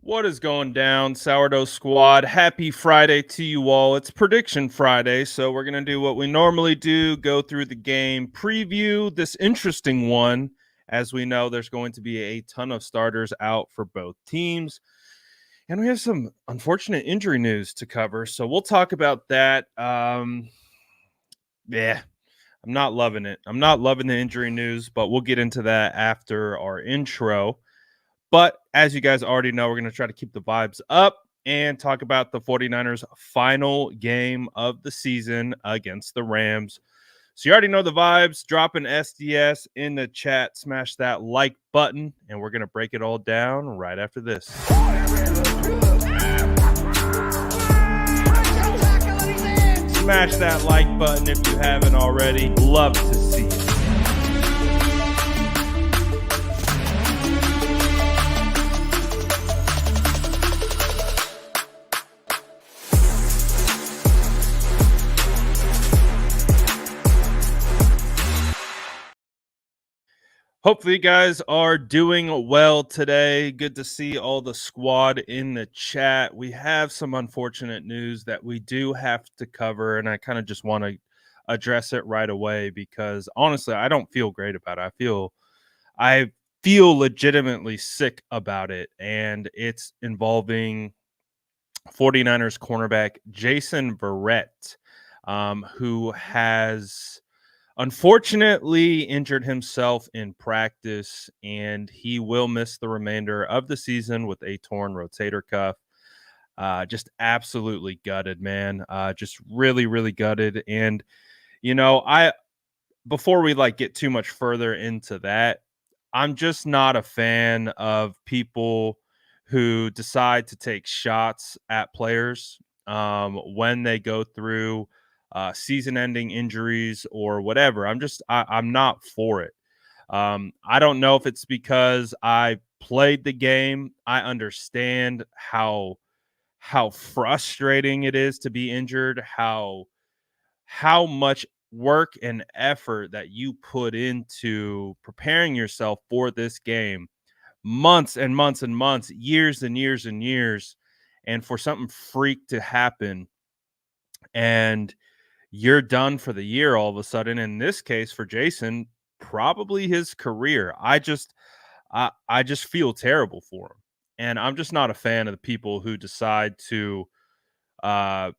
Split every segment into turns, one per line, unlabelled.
What is going down, Sourdough Squad? Happy Friday to you all. It's Prediction Friday, so we're going to do what we normally do, go through the game, preview this interesting one. As we know, there's going to be a ton of starters out for both teams. And we have some unfortunate injury news to cover, so we'll talk about that. Yeah, I'm not loving it. I'm not loving the injury news, but we'll get into that after our intro. But as you guys already know, we're going to try to keep the vibes up and talk about the 49ers' final game of the season against the Rams. So you already know the vibes. Drop an SDS in the chat, smash that like button, and we're going to break it all down right after this. Smash that like button if you haven't already. Love to see it. Hopefully, you guys are doing well today. Good to see all the squad in the chat. We have some unfortunate news that we do have to cover, and I kind of just want to address it right away because honestly, I don't feel great about it. I feel legitimately sick about it, and it's involving 49ers cornerback Jason Verrett, who has unfortunately injured himself in practice, and he will miss the remainder of the season with a torn rotator cuff. Just absolutely gutted, man. Just really, really gutted. And I before we get too much further into that, I'm just not a fan of people who decide to take shots at players when they go through season-ending injuries or whatever. I'm not for it. I don't know if it's because I played the game. I understand how frustrating it is to be injured, how much work and effort that you put into preparing yourself for this game, months and months and months, years and years and years, and for something freak to happen and you're done for the year all of a sudden. In this case for Jason, probably his career. I just feel terrible for him. And I'm just not a fan of the people who decide to uh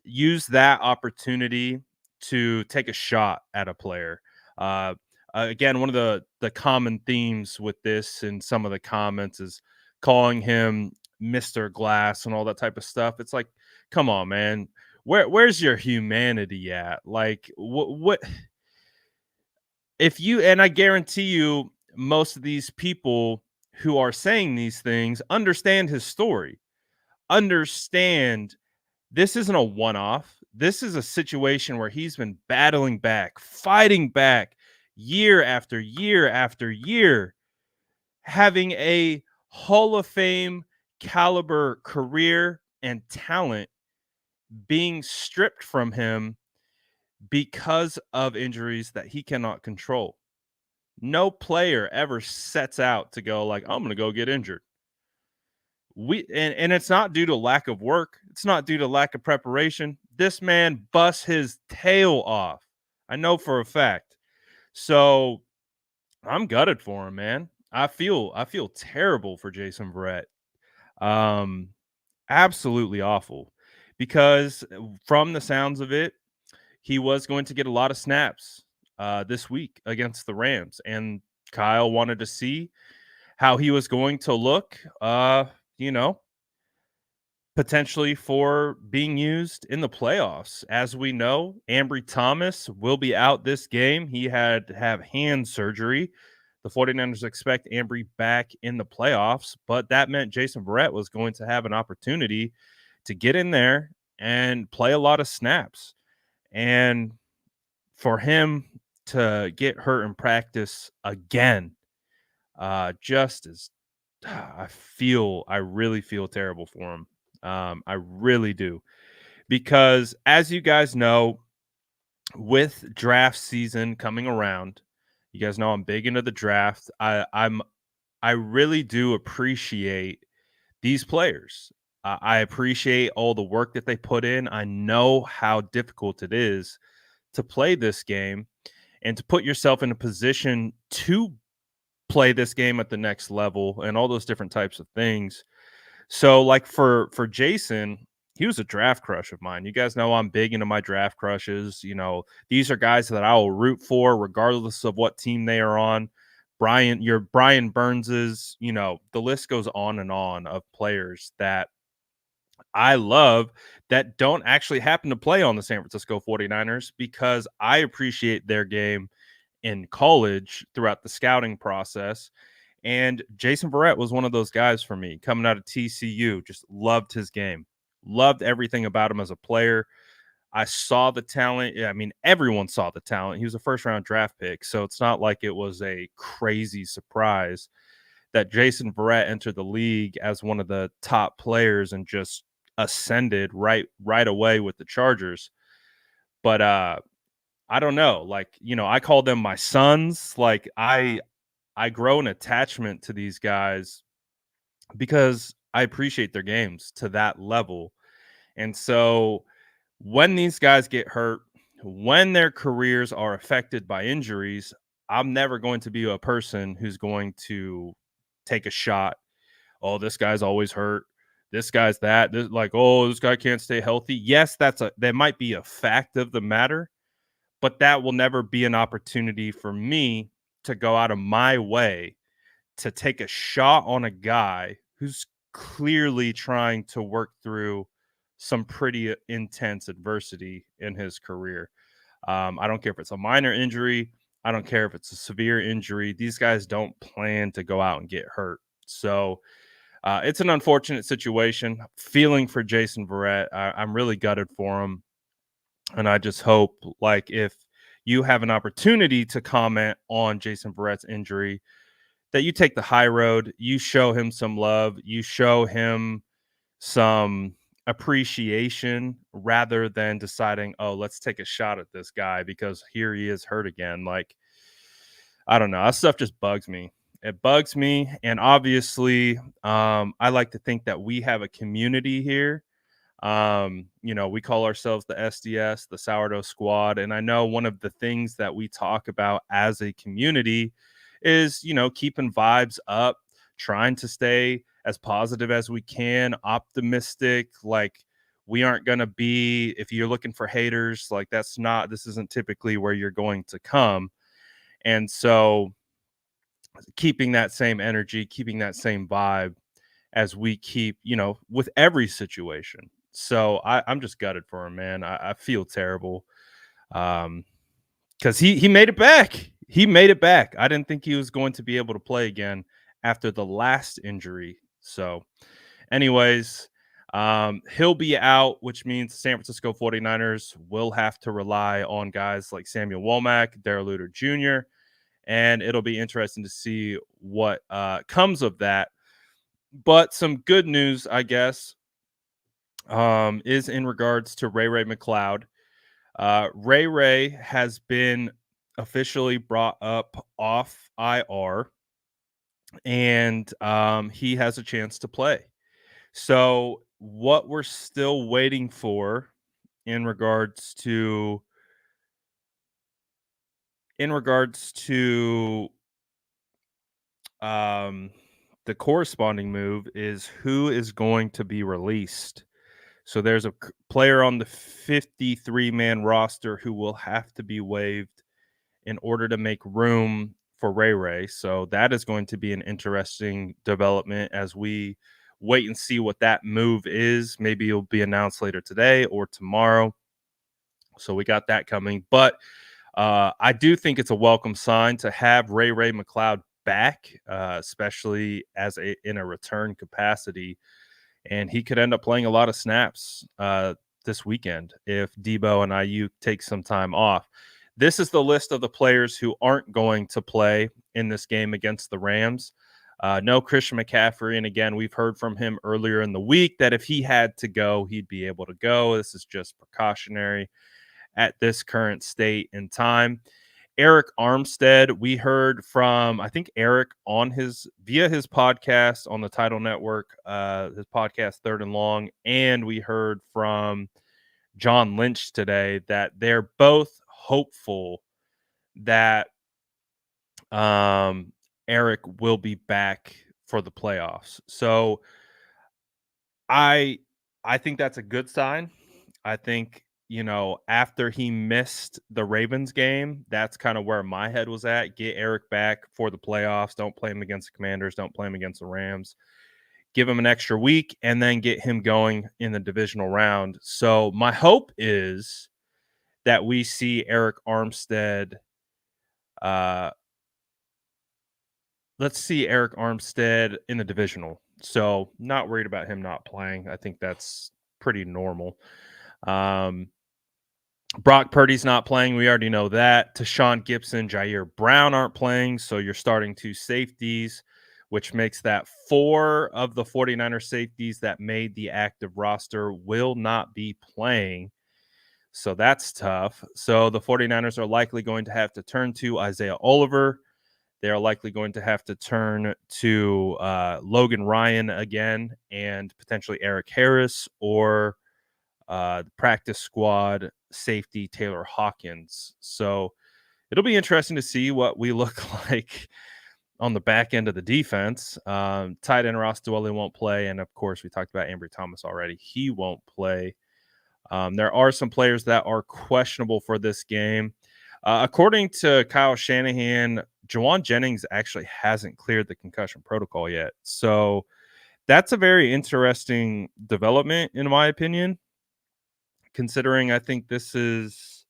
use that opportunity to take a shot at a player. Uh, Again, one of the common themes with this in some of the comments is calling him Mr. Glass and all that type of stuff. It's like, come on, man. Where's your humanity at? Like, what if you, and I guarantee you, most of these people who are saying these things understand his story, understand this isn't a one off. This is a situation where he's been battling back, fighting back year after year after year, having a Hall of Fame caliber career and talent being stripped from him because of injuries that he cannot control. No player ever sets out to go like, I'm going to go get injured. And it's not due to lack of work. It's not due to lack of preparation. This man busts his tail off. I know for a fact. So I'm gutted for him, man. I feel terrible for Jason Verrett. Um, Absolutely awful. Because from the sounds of it, he was going to get a lot of snaps this week against the Rams. And Kyle wanted to see how he was going to look, you know, potentially for being used in the playoffs. As we know, Ambry Thomas will be out this game. He had to have hand surgery. The 49ers expect Ambry back in the playoffs, but that meant Jason Verrett was going to have an opportunity to get in there and play a lot of snaps. And for him to get hurt in practice again, just as I really feel terrible for him. I really do. Because as you guys know, with draft season coming around, you guys know I'm big into the draft. I really do appreciate these players. I appreciate all the work that they put in. I know how difficult it is to play this game and to put yourself in a position to play this game at the next level and all those different types of things. So like for Jason, he was a draft crush of mine. You guys know I'm big into my draft crushes. These are guys that I will root for regardless of what team they are on. Brian Burns's, the list goes on and on of players that I love that don't actually happen to play on the San Francisco 49ers because I appreciate their game in college throughout the scouting process. And Jason Verrett was one of those guys for me coming out of TCU. Just loved his game, loved everything about him as a player. I saw the talent. Yeah, I mean, everyone saw the talent. He was a first round draft pick. So it's not like it was a crazy surprise that Jason Verrett entered the league as one of the top players and just ascended right away with the Chargers. But I don't know. Like, I call them my sons. Like I grow an attachment to these guys because I appreciate their games to that level. And so when these guys get hurt, when their careers are affected by injuries, I'm never going to be a person who's going to take a shot. Oh, this guy's always hurt. This guy's that. This guy can't stay healthy. Yes, that might be a fact of the matter, but that will never be an opportunity for me to go out of my way to take a shot on a guy who's clearly trying to work through some pretty intense adversity in his career. I don't care if it's a minor injury. I don't care if it's a severe injury. These guys don't plan to go out and get hurt. So it's an unfortunate situation. Feeling for Jason Verrett. I'm really gutted for him. And I just hope, like, if you have an opportunity to comment on Jason Verrett's injury, that you take the high road, you show him some love, you show him some appreciation rather than deciding, oh, let's take a shot at this guy because here he is hurt again. Like, I don't know. That stuff just bugs me. It bugs me. And obviously, I like to think that we have a community here. We call ourselves the SDS, the Sourdough Squad. And I know one of the things that we talk about as a community is, keeping vibes up, trying to stay as positive as we can, optimistic. Like, we aren't going to be, if you're looking for haters, like, this isn't typically where you're going to come. And so, keeping that same energy, keeping that same vibe as we keep, with every situation. So I'm just gutted for him, man. I feel terrible. Because he made it back. He made it back. I didn't think he was going to be able to play again after the last injury. So, anyways, he'll be out, which means the San Francisco 49ers will have to rely on guys like Samuel Womack, Darrell Luter Jr., and it'll be interesting to see what comes of that. But some good news, I guess, is in regards to Ray McCloud. Ray has been officially brought up off IR, and he has a chance to play. So what we're still waiting for in regards to the corresponding move is who is going to be released. So there's a player on the 53-man roster who will have to be waived in order to make room for Ray. So that is going to be an interesting development as we wait and see what that move is. Maybe it'll be announced later today or tomorrow. So we got that coming. But I do think it's a welcome sign to have Ray McCloud back, especially in a return capacity. And he could end up playing a lot of snaps this weekend if Debo and Aiyuk take some time off. This is the list of the players who aren't going to play in this game against the Rams. No Christian McCaffrey. And again, we've heard from him earlier in the week that if he had to go, he'd be able to go. This is just precautionary at this current state and time. Eric Armstead, we heard from, I think, Eric on via his podcast on the Title Network, his podcast Third and Long, and we heard from John Lynch today that they're both hopeful that Eric will be back for the playoffs. So I think that's a good sign. I think, after he missed the Ravens game, that's kind of where my head was at. Get Eric back for the playoffs. Don't play him against the Commanders. Don't play him against the Rams. Give him an extra week and then get him going in the divisional round. So my hope is that we see Eric Armstead. Let's see Eric Armstead in the divisional. So not worried about him not playing. I think that's pretty normal. Brock Purdy's not playing. We already know that. Tashawn Gibson, Jair Brown aren't playing. So you're starting two safeties, which makes that 4 of the 49er safeties that made the active roster will not be playing. So that's tough. So the 49ers are likely going to have to turn to Isaiah Oliver. They are likely going to have to turn to Logan Ryan again and potentially Eric Harris or the practice squad safety Taylor Hawkins. So it'll be interesting to see what we look like on the back end of the defense. Tight end Ross Dwelley won't play. And of course, we talked about Ambry Thomas already. He won't play. There are some players that are questionable for this game. According to Kyle Shanahan, Jauan Jennings actually hasn't cleared the concussion protocol yet. So that's a very interesting development, in my opinion, considering I think this is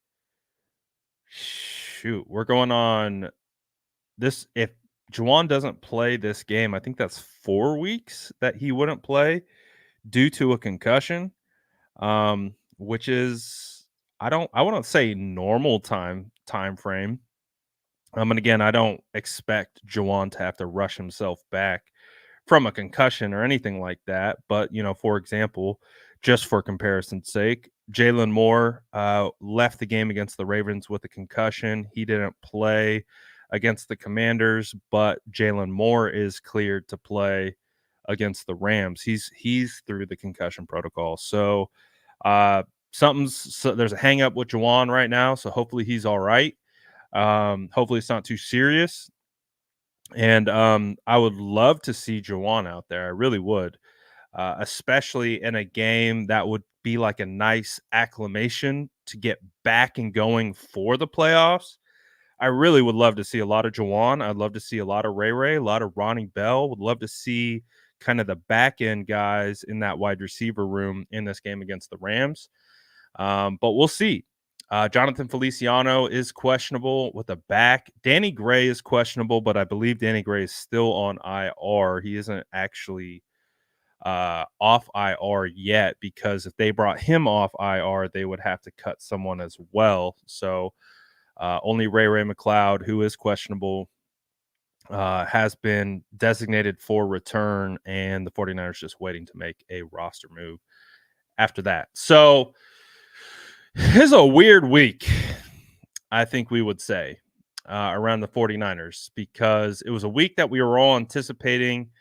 we're going on this. If Jauan doesn't play this game, I think that's 4 weeks that he wouldn't play due to a concussion, which is I wouldn't say normal time frame. And again, I don't expect Jauan to have to rush himself back from a concussion or anything like that. But, for example, just for comparison's sake, Jalen Moore left the game against the Ravens with a concussion. He didn't play against the Commanders, but Jalen Moore is cleared to play against the Rams. He's through the concussion protocol. So there's a hang up with Jauan right now. So hopefully he's all right. Hopefully it's not too serious. And I would love to see Jauan out there. I really would, especially in a game that would be like a nice acclimation to get back and going for the playoffs. I really would love to see a lot of Jauan. I'd love to see a lot of Ray, a lot of Ronnie Bell. Would love to see kind of the back end guys in that wide receiver room in this game against the Rams. But we'll see. Jonathan Feliciano is questionable with a back. Danny Gray is questionable, but I believe Danny Gray is still on IR. He isn't actually off IR yet, because if they brought him off IR, they would have to cut someone as well. So only Ray McLeod, who is questionable, has been designated for return, and the 49ers just waiting to make a roster move after that. So it's a weird week, I think we would say, around the 49ers, because it was a week that we were all anticipating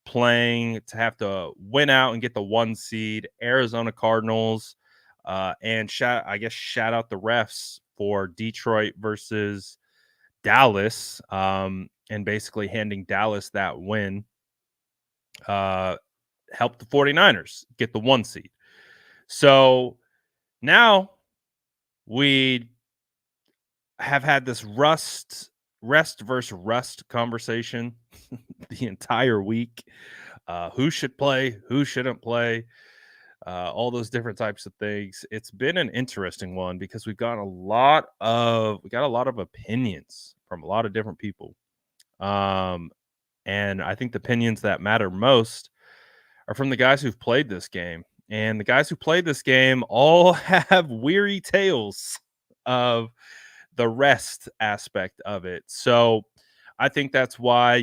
playing to have to win out and get the 1 seed, Arizona Cardinals, and shout out the refs for Detroit versus Dallas, and basically handing Dallas that win, helped the 49ers get the 1 seed. So now we have had this rest versus rust conversation the entire week. Who should play, who shouldn't play, all those different types of things. It's been an interesting one because we got a lot of opinions from a lot of different people. And I think the opinions that matter most are from the guys who've played this game. And the guys who played this game all have weary tales of the rest aspect of it. So I think that's why,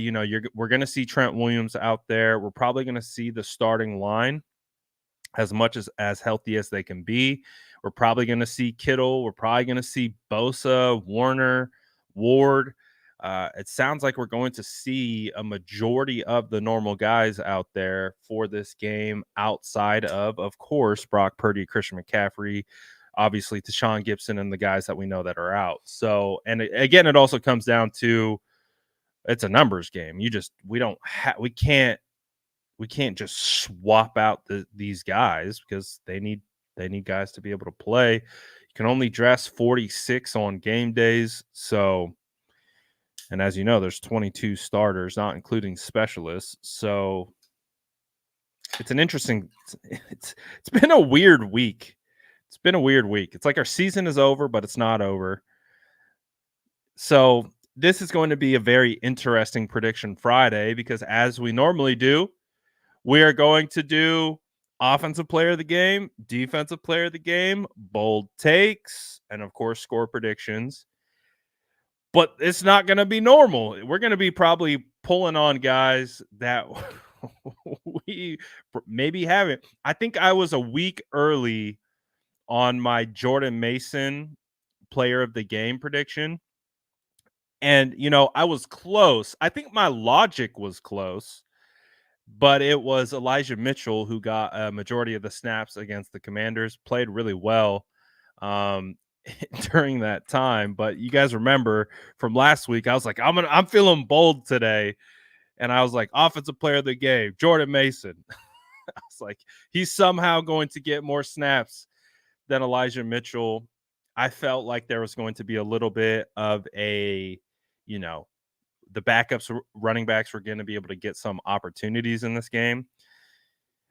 we're going to see Trent Williams out there. We're probably going to see the starting line as much as healthy as they can be. We're probably going to see Kittle. We're probably going to see Bosa, Warner, Ward. It sounds like we're going to see a majority of the normal guys out there for this game, outside of course, Brock Purdy, Christian McCaffrey, obviously Tashawn Gibson, and the guys that we know that are out. So, and again, it also comes down to it's a numbers game. We can't just swap out these guys because they need guys to be able to play. You can only dress 46 on game days, so. And as you know, there's 22 starters, not including specialists. So it's an interesting. It's been a weird week. It's been a weird week. It's like our season is over, but it's not over. So this is going to be a very interesting prediction Friday because, as we normally do, we are going to do offensive player of the game, defensive player of the game, bold takes, and of course, score predictions. But it's not going to be normal. We're going to be probably pulling on guys that we maybe haven't. I think I was a week early on my Jordan Mason player of the game prediction. And, I was close. I think my logic was close, but it was Elijah Mitchell who got a majority of the snaps against the Commanders, played really well. During that time. But you guys remember from last week, I was like, I'm feeling bold today. And I was like, offensive player of the game, Jordan Mason. I was like, he's somehow going to get more snaps than Elijah Mitchell. I felt like there was going to be a little bit of the backups running backs were going to be able to get some opportunities in this game,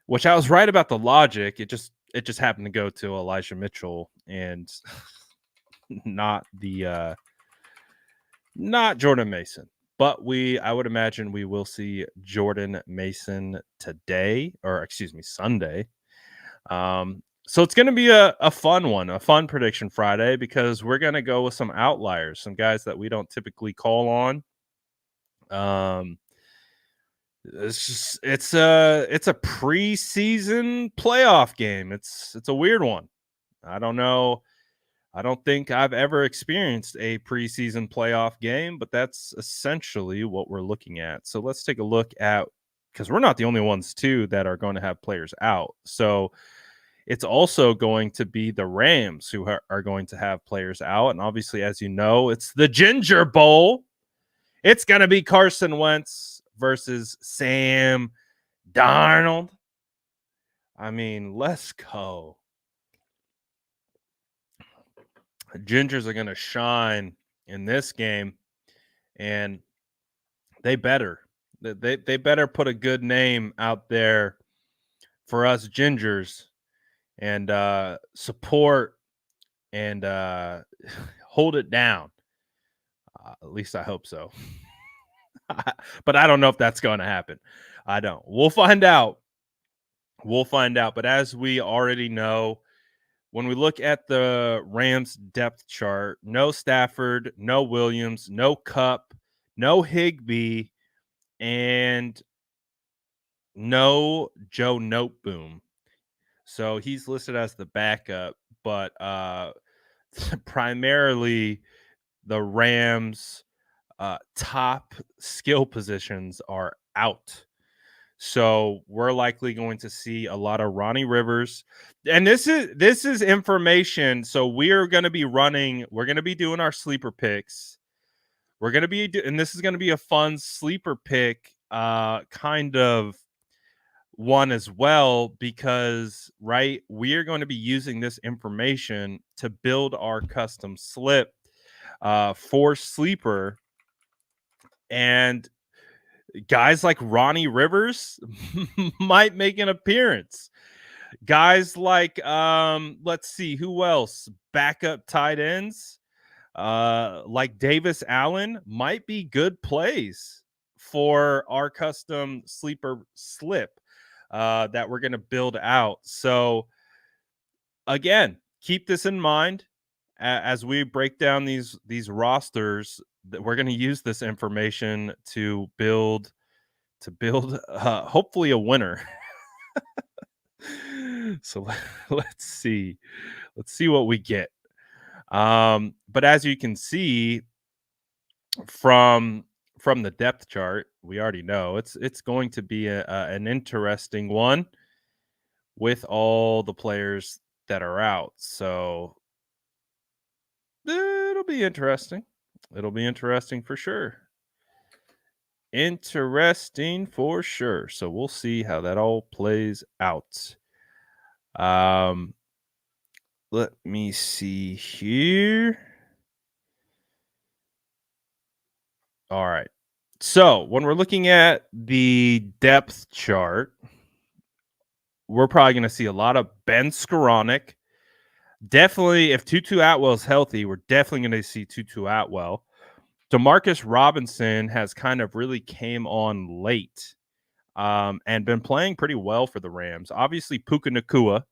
which I was right about the logic. It just happened to go to Elijah Mitchell and not Jordan Mason. But I would imagine we will see Jordan Mason today, or excuse me, Sunday. So it's going to be a fun one, a fun prediction Friday, because we're going to go with some outliers, some guys that we don't typically call on. It's a preseason playoff game. It's a weird one. I don't know. I don't think I've ever experienced a preseason playoff game, but that's essentially what we're looking at. So let's take a look at, because we're not the only ones too that are going to have players out. So it's also going to be the Rams who are going to have players out. And obviously, as you know, it's the Ginger Bowl. It's going to be Carson Wentz versus Sam Darnold. I mean, let's go. Gingers are going to shine in this game, and they better put a good name out there for us Gingers and support and hold it down. At least I hope so. But I don't know if that's going to happen. I don't. We'll find out. But as we already know, when we look at the Rams depth chart, no Stafford, no Williams, no Kupp, no Higbee, and no Joe Noteboom. So he's listed as the backup, but primarily the Rams' top skill positions are out. So we're likely going to see a lot of Ronnie Rivers. And this is information. So we're going to be doing our sleeper picks. We're going to be, and this is going to be a fun sleeper pick kind of one as well, because, right, we are going to be using this information to build our custom slip for sleeper. And guys like Ronnie Rivers might make an appearance. Guys like, let's see, who else? Backup tight ends, like Davis Allen might be good plays for our custom sleeper slip that we're going to build out. So again, keep this in mind as we break down these rosters. That we're going to use this information to build hopefully a winner. So let's see what we get. But as you can see, from the depth chart, we already know it's going to be an interesting one with all the players that are out. So it'll be interesting. It'll be interesting for sure. Interesting for sure. So we'll see how that all plays out. Um, let me see here. All right. So when we're looking at the depth chart, we're probably going to see a lot of Ben Skoranek. Definitely, if Tutu Atwell's healthy, we're definitely going to see Tutu Atwell. Demarcus Robinson has kind of really came on late and been playing pretty well for the Rams. Obviously, Puka Nacua,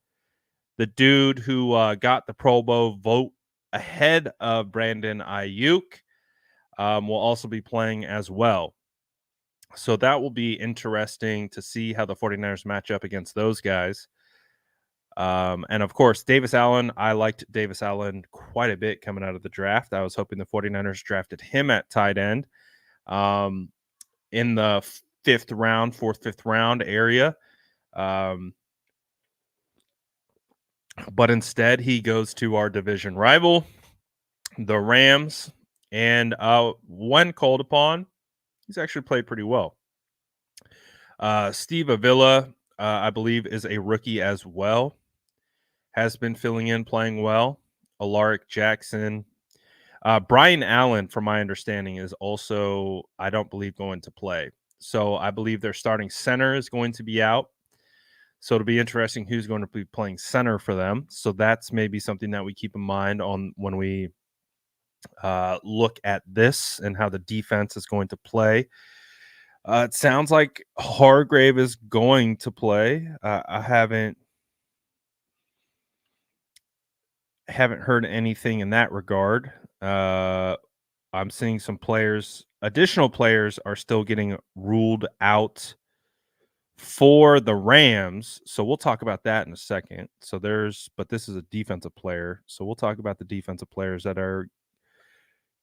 the dude who got the Pro Bowl vote ahead of Brandon Ayuk, will also be playing as well. So that will be interesting to see how the 49ers match up against those guys. And of course, Davis Allen. I liked Davis Allen quite a bit coming out of the draft. I was hoping the 49ers drafted him at tight end in the fifth round area. But instead, he goes to our division rival, the Rams. And when called upon, he's actually played pretty well. Steve Avila, I believe, is a rookie as well. Has been filling in, playing well. Alaric Jackson. Brian Allen, from my understanding, is also, I don't believe, going to play. So I believe their starting center is going to be out. So it'll be interesting who's going to be playing center for them. So that's maybe something that we keep in mind on when we look at this and how the defense is going to play. It sounds like Hargrave is going to play. I haven't heard anything in that regard. I'm seeing some additional players are still getting ruled out for the Rams. So we'll talk about that in a second. But this is a defensive player. So we'll talk about the defensive players that are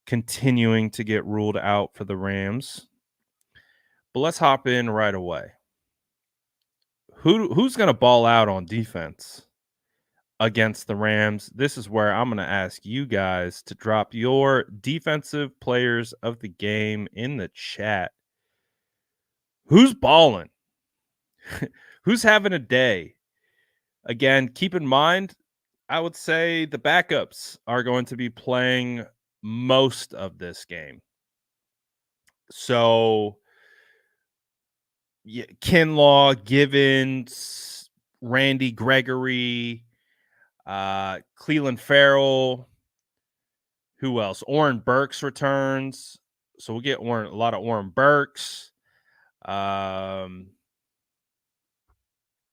continuing to get ruled out for the Rams. But let's hop in right away. Who's going to ball out on defense against the Rams? This is where I'm going to ask you guys to drop your defensive players of the game in the chat. Who's balling? Who's having a day? Again, keep in mind, I would say the backups are going to be playing most of this game. So, yeah, Kinlaw, Givens, Randy Gregory, Cleveland Farrell. Who else? Oren Burks returns. So we'll get a lot of Oren Burks.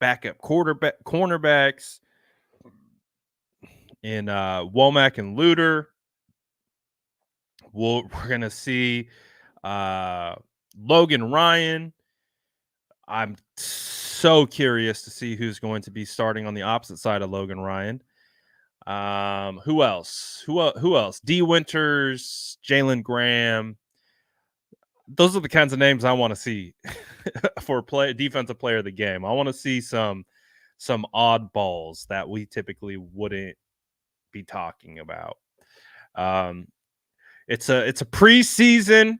Backup cornerbacks in Womack and Luter. We're going to see Logan Ryan. I'm so curious to see who's going to be starting on the opposite side of Logan Ryan. Who else? Who else? D. Winters, Jalen Graham. Those are the kinds of names I want to see for defensive player of the game. I want to see some oddballs that we typically wouldn't be talking about. It's a preseason.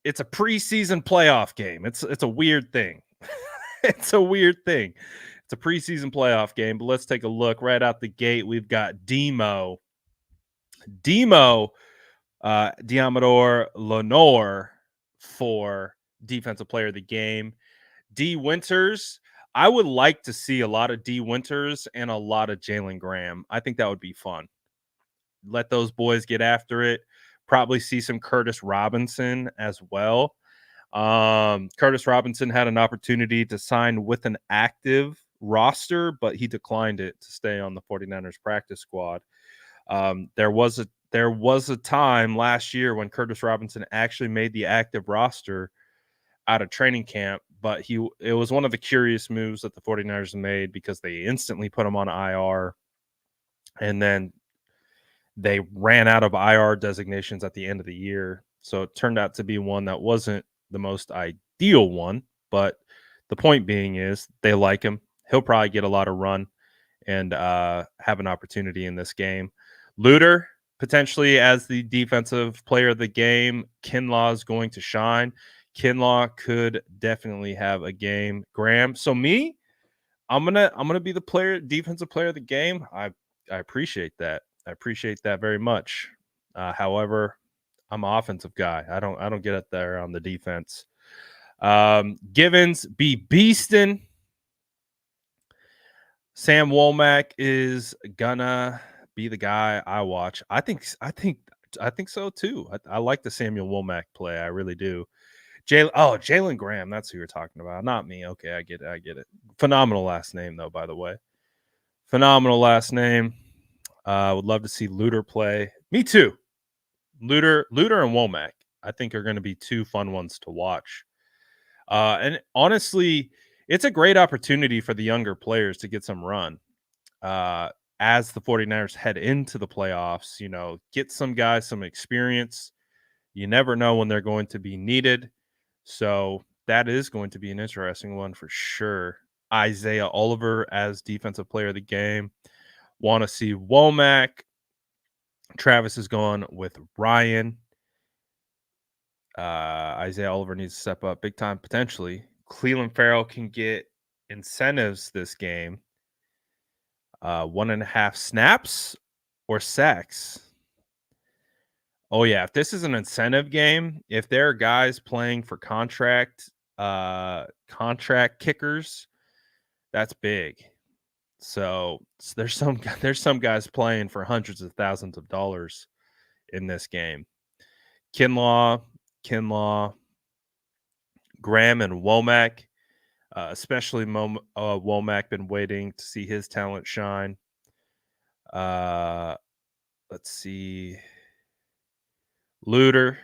It's a preseason playoff game. It's a weird thing. It's a weird thing. It's a preseason playoff game. But let's take a look right out the gate. We've got Diamador Lenore for defensive player of the game. D. Winters. I would like to see a lot of D. Winters and a lot of Jalen Graham. I think that would be fun. Let those boys get after it. Probably see some Curtis Robinson as well. Curtis Robinson had an opportunity to sign with an active roster, but he declined it to stay on the 49ers practice squad. There was a time last year when Curtis Robinson actually made the active roster out of training camp, but it was one of the curious moves that the 49ers made because they instantly put him on IR and then They ran out of IR designations at the end of the year, so it turned out to be one that wasn't the most ideal one. But the point being is they like him. He'll probably get a lot of run and have an opportunity in this game. Luter potentially as the defensive player of the game. Kinlaw is going to shine. Kinlaw could definitely have a game. Graham. So me, I'm gonna be the defensive player of the game. I appreciate that. I appreciate that very much. However, I'm an offensive guy. I don't get it there on the defense. Givens be beasting. Sam Womack is gonna be the guy I watch. I think so too. I like the Samuel Womack play. I really do. Jalen Graham. That's who you're talking about, not me. Okay, I get it. I get it. Phenomenal last name, though. By the way, phenomenal last name. Would love to see Luter play. Me too. Luter and Womack, I think, are going to be two fun ones to watch. And honestly, it's a great opportunity for the younger players to get some run. As the 49ers head into the playoffs, get some guys some experience. You never know when they're going to be needed. So that is going to be an interesting one for sure. Isaiah Oliver as defensive player of the game. Want to see Womack. Travis is going with Ryan. Isaiah Oliver needs to step up big time potentially. Cleveland Farrell can get incentives this game. 1.5 snaps or sacks. Oh yeah, if this is an incentive game, if there are guys playing for contract kickers, that's big. So there's some guys playing for hundreds of thousands of dollars in this game. Kinlaw, Graham, and Womack, especially Womack, been waiting to see his talent shine. Let's see, Luter,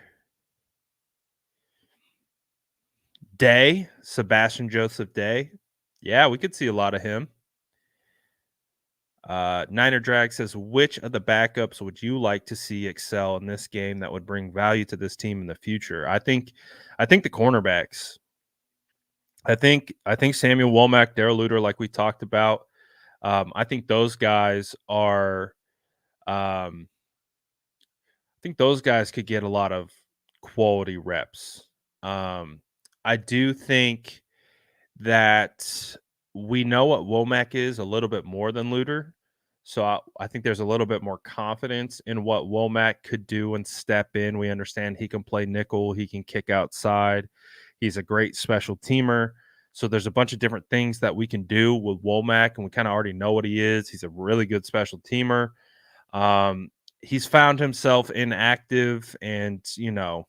Day, Sebastian Joseph Day. Yeah, we could see a lot of him. Niner Drag says, which of the backups would you like to see excel in this game that would bring value to this team in the future? I think the cornerbacks. I think Samuel Womack, Darrell Luter, like we talked about. I think those guys are. I think those guys could get a lot of quality reps. I do think that we know what Womack is a little bit more than Luter. So I think there's a little bit more confidence in what Womack could do and step in. We understand he can play nickel, he can kick outside. He's a great special teamer. So there's a bunch of different things that we can do with Womack, and we kind of already know what he is. He's a really good special teamer. He's found himself inactive, and so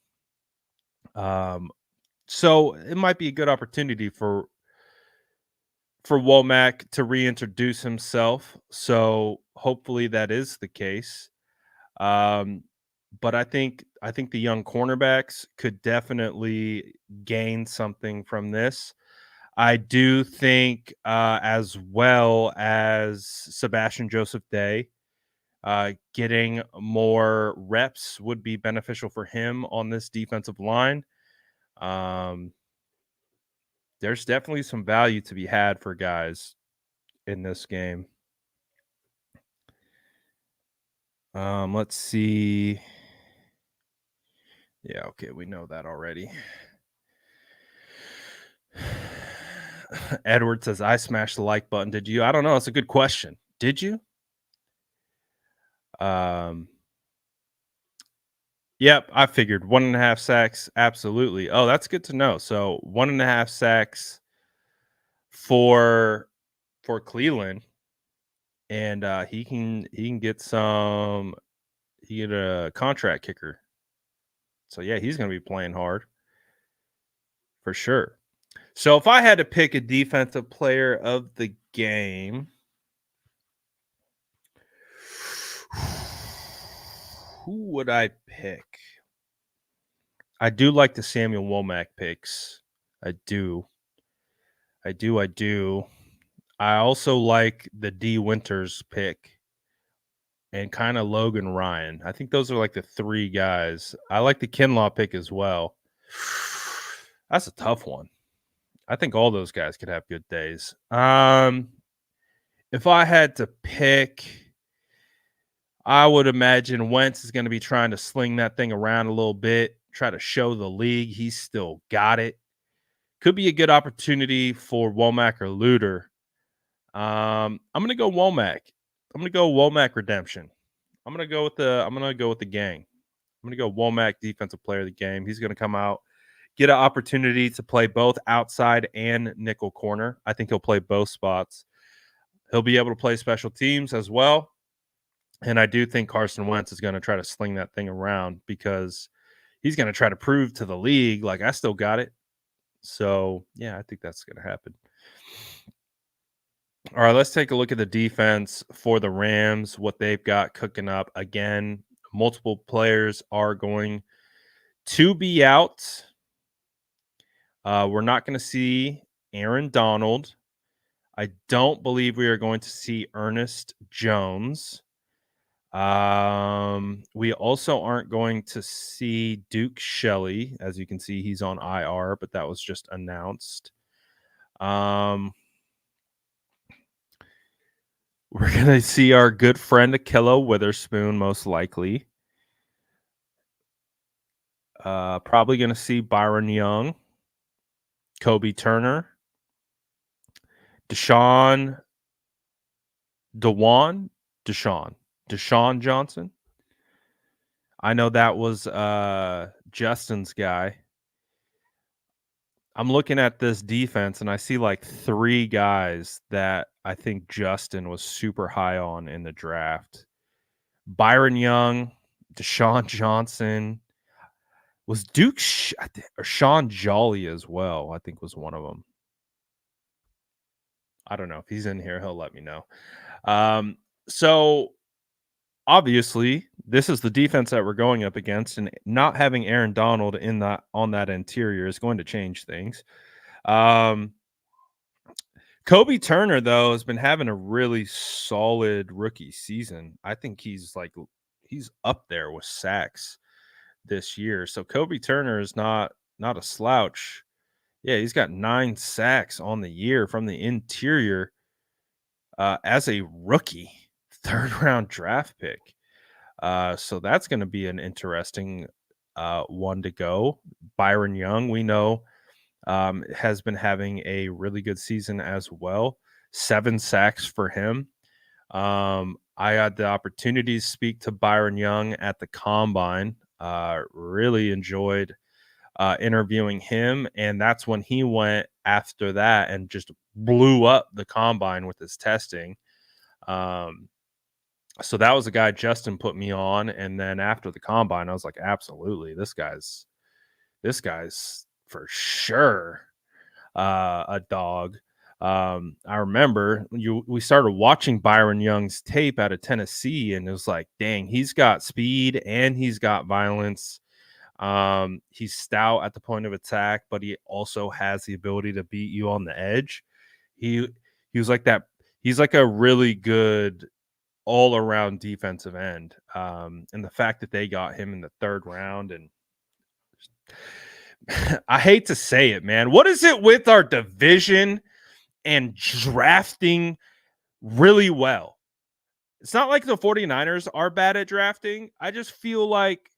it might be a good opportunity for Womack to reintroduce himself. So hopefully that is the case. But I think the young cornerbacks could definitely gain something from this. I do think, as well as Sebastian Joseph Day, getting more reps would be beneficial for him on this defensive line. There's definitely some value to be had for guys in this game. Let's see. Yeah, okay, we know that already. Edward says, I smashed the like button. Did you? I don't know. It's a good question. Did you? Yep, I figured 1.5 sacks. Absolutely. Oh, that's good to know. So 1.5 sacks for Cleveland, and he can get some. He get a contract kicker. So yeah, he's going to be playing hard for sure. So if I had to pick a defensive player of the game, who would I pick? I do like the Samuel Womack picks. I do. I also like the D Winters pick. and kind of Logan Ryan. I think those are like the three guys. I like the Kinlaw pick as well. That's a tough one. I think all those guys could have good days. If I had to pick, I would imagine Wentz is going to be trying to sling that thing around a little bit, try to show the league he's still got it. Could be a good opportunity for Womack or Luter. I'm going to go Womack. I'm going to go Womack redemption. I'm going to go with the gang. I'm going to go Womack, defensive player of the game. He's going to come out, get an opportunity to play both outside and nickel corner. I think he'll play both spots. He'll be able to play special teams as well. And I do think Carson Wentz is going to try to sling that thing around because he's going to try to prove to the league, like, I still got it. So, yeah, I think that's going to happen. All right, let's take a look at the defense for the Rams, what they've got cooking up. Again, multiple players are going to be out. We're not going to see Aaron Donald. I don't believe we are going to see Ernest Jones. We also aren't going to see Duke Shelley. As you can see, he's on IR, but that was just announced. We're going to see our good friend Ahkello Witherspoon, most likely. Probably going to see Byron Young, Kobe Turner, Deshaun Johnson. I know that was Justin's guy. I'm looking at this defense and I see like three guys that I think Justin was super high on in the draft. Byron Young, Deshaun Johnson, was Duke or Sean Jolly as well, I think was one of them. I don't know. If he's in here, he'll let me know. So obviously, this is the defense that we're going up against, and not having Aaron Donald on that interior is going to change things. Kobe Turner, though, has been having a really solid rookie season. I think he's up there with sacks this year. So Kobe Turner is not a slouch. Yeah, he's got 9 sacks on the year from the interior as a rookie, 3rd-round draft pick. So that's going to be an interesting one to go. Byron Young, we know, has been having a really good season as well. 7 sacks for him. I had the opportunity to speak to Byron Young at the Combine. Really enjoyed interviewing him, and that's when he went after that and just blew up the Combine with his testing. So that was a guy Justin put me on, and then after the Combine, I was like, absolutely, this guy's for sure a dog. I remember we started watching Byron Young's tape out of Tennessee, and it was like, dang, he's got speed and he's got violence. He's stout at the point of attack, but he also has the ability to beat you on the edge. He was like that. He's like a really good all-around defensive end. And the fact that they got him in the 3rd round, and I hate to say it, man. What is it with our division and drafting really well? It's not like the 49ers are bad at drafting. I just feel like,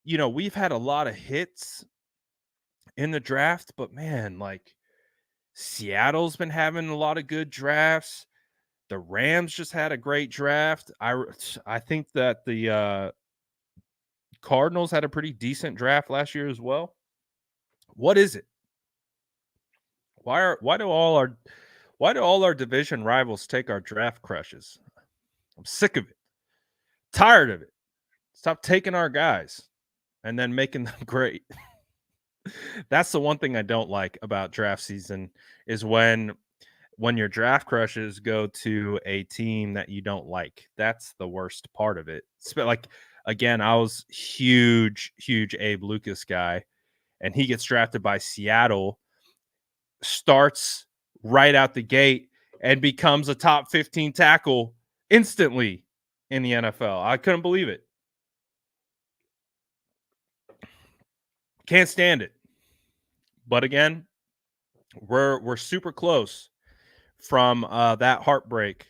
we've had a lot of hits in the draft, but man, like Seattle's been having a lot of good drafts. The Rams just had a great draft. I think that the Cardinals had a pretty decent draft last year as well. What is it? Why do all our division rivals take our draft crushes? I'm sick of it. Tired of it. Stop taking our guys and then making them great. That's the one thing I don't like about draft season is when your draft crushes go to a team that you don't like. That's the worst part of it. Like, again, I was huge Abe Lucas guy, and he gets drafted by Seattle, starts right out the gate, and becomes a top 15 tackle instantly. in the NFL. I couldn't believe it. Can't stand it. But again, we're super close from that heartbreak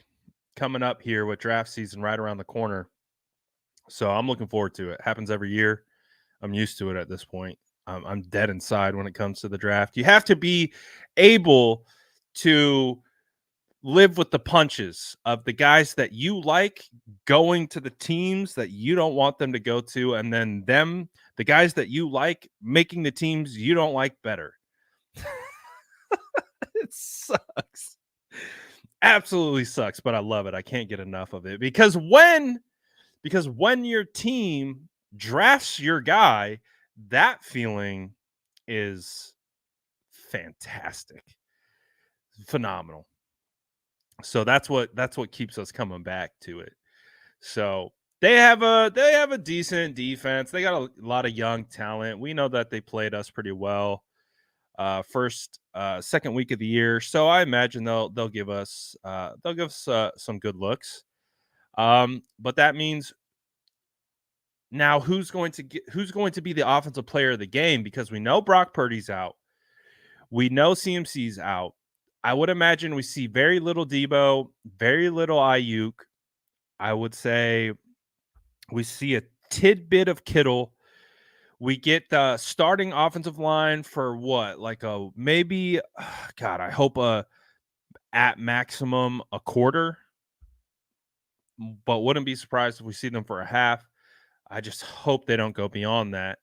coming up here with draft season right around the corner. So I'm looking forward to it. Happens every year. I'm used to it at this point. I'm dead inside when it comes to the draft. You have to be able to live with the punches of the guys that you like going to the teams that you don't want them to go to, and then the guys that you like, making the teams you don't like better. It sucks. Absolutely sucks, but I love it. I can't get enough of it because when your team drafts your guy, that feeling is fantastic. Phenomenal. So that's what keeps us coming back to it. So they have a decent defense. They got a lot of young talent. We know that they played us pretty well second week of the year. So I imagine they'll give us some good looks. But that means now who's going to be the offensive player of the game, because we know Brock Purdy's out. We know CMC's out. I would imagine we see very little Debo, very little Ayuk. I would say we see a tidbit of Kittle. We get the starting offensive line for what? Like a maybe God, I hope at maximum a quarter, but wouldn't be surprised if we see them for a half. I just hope they don't go beyond that.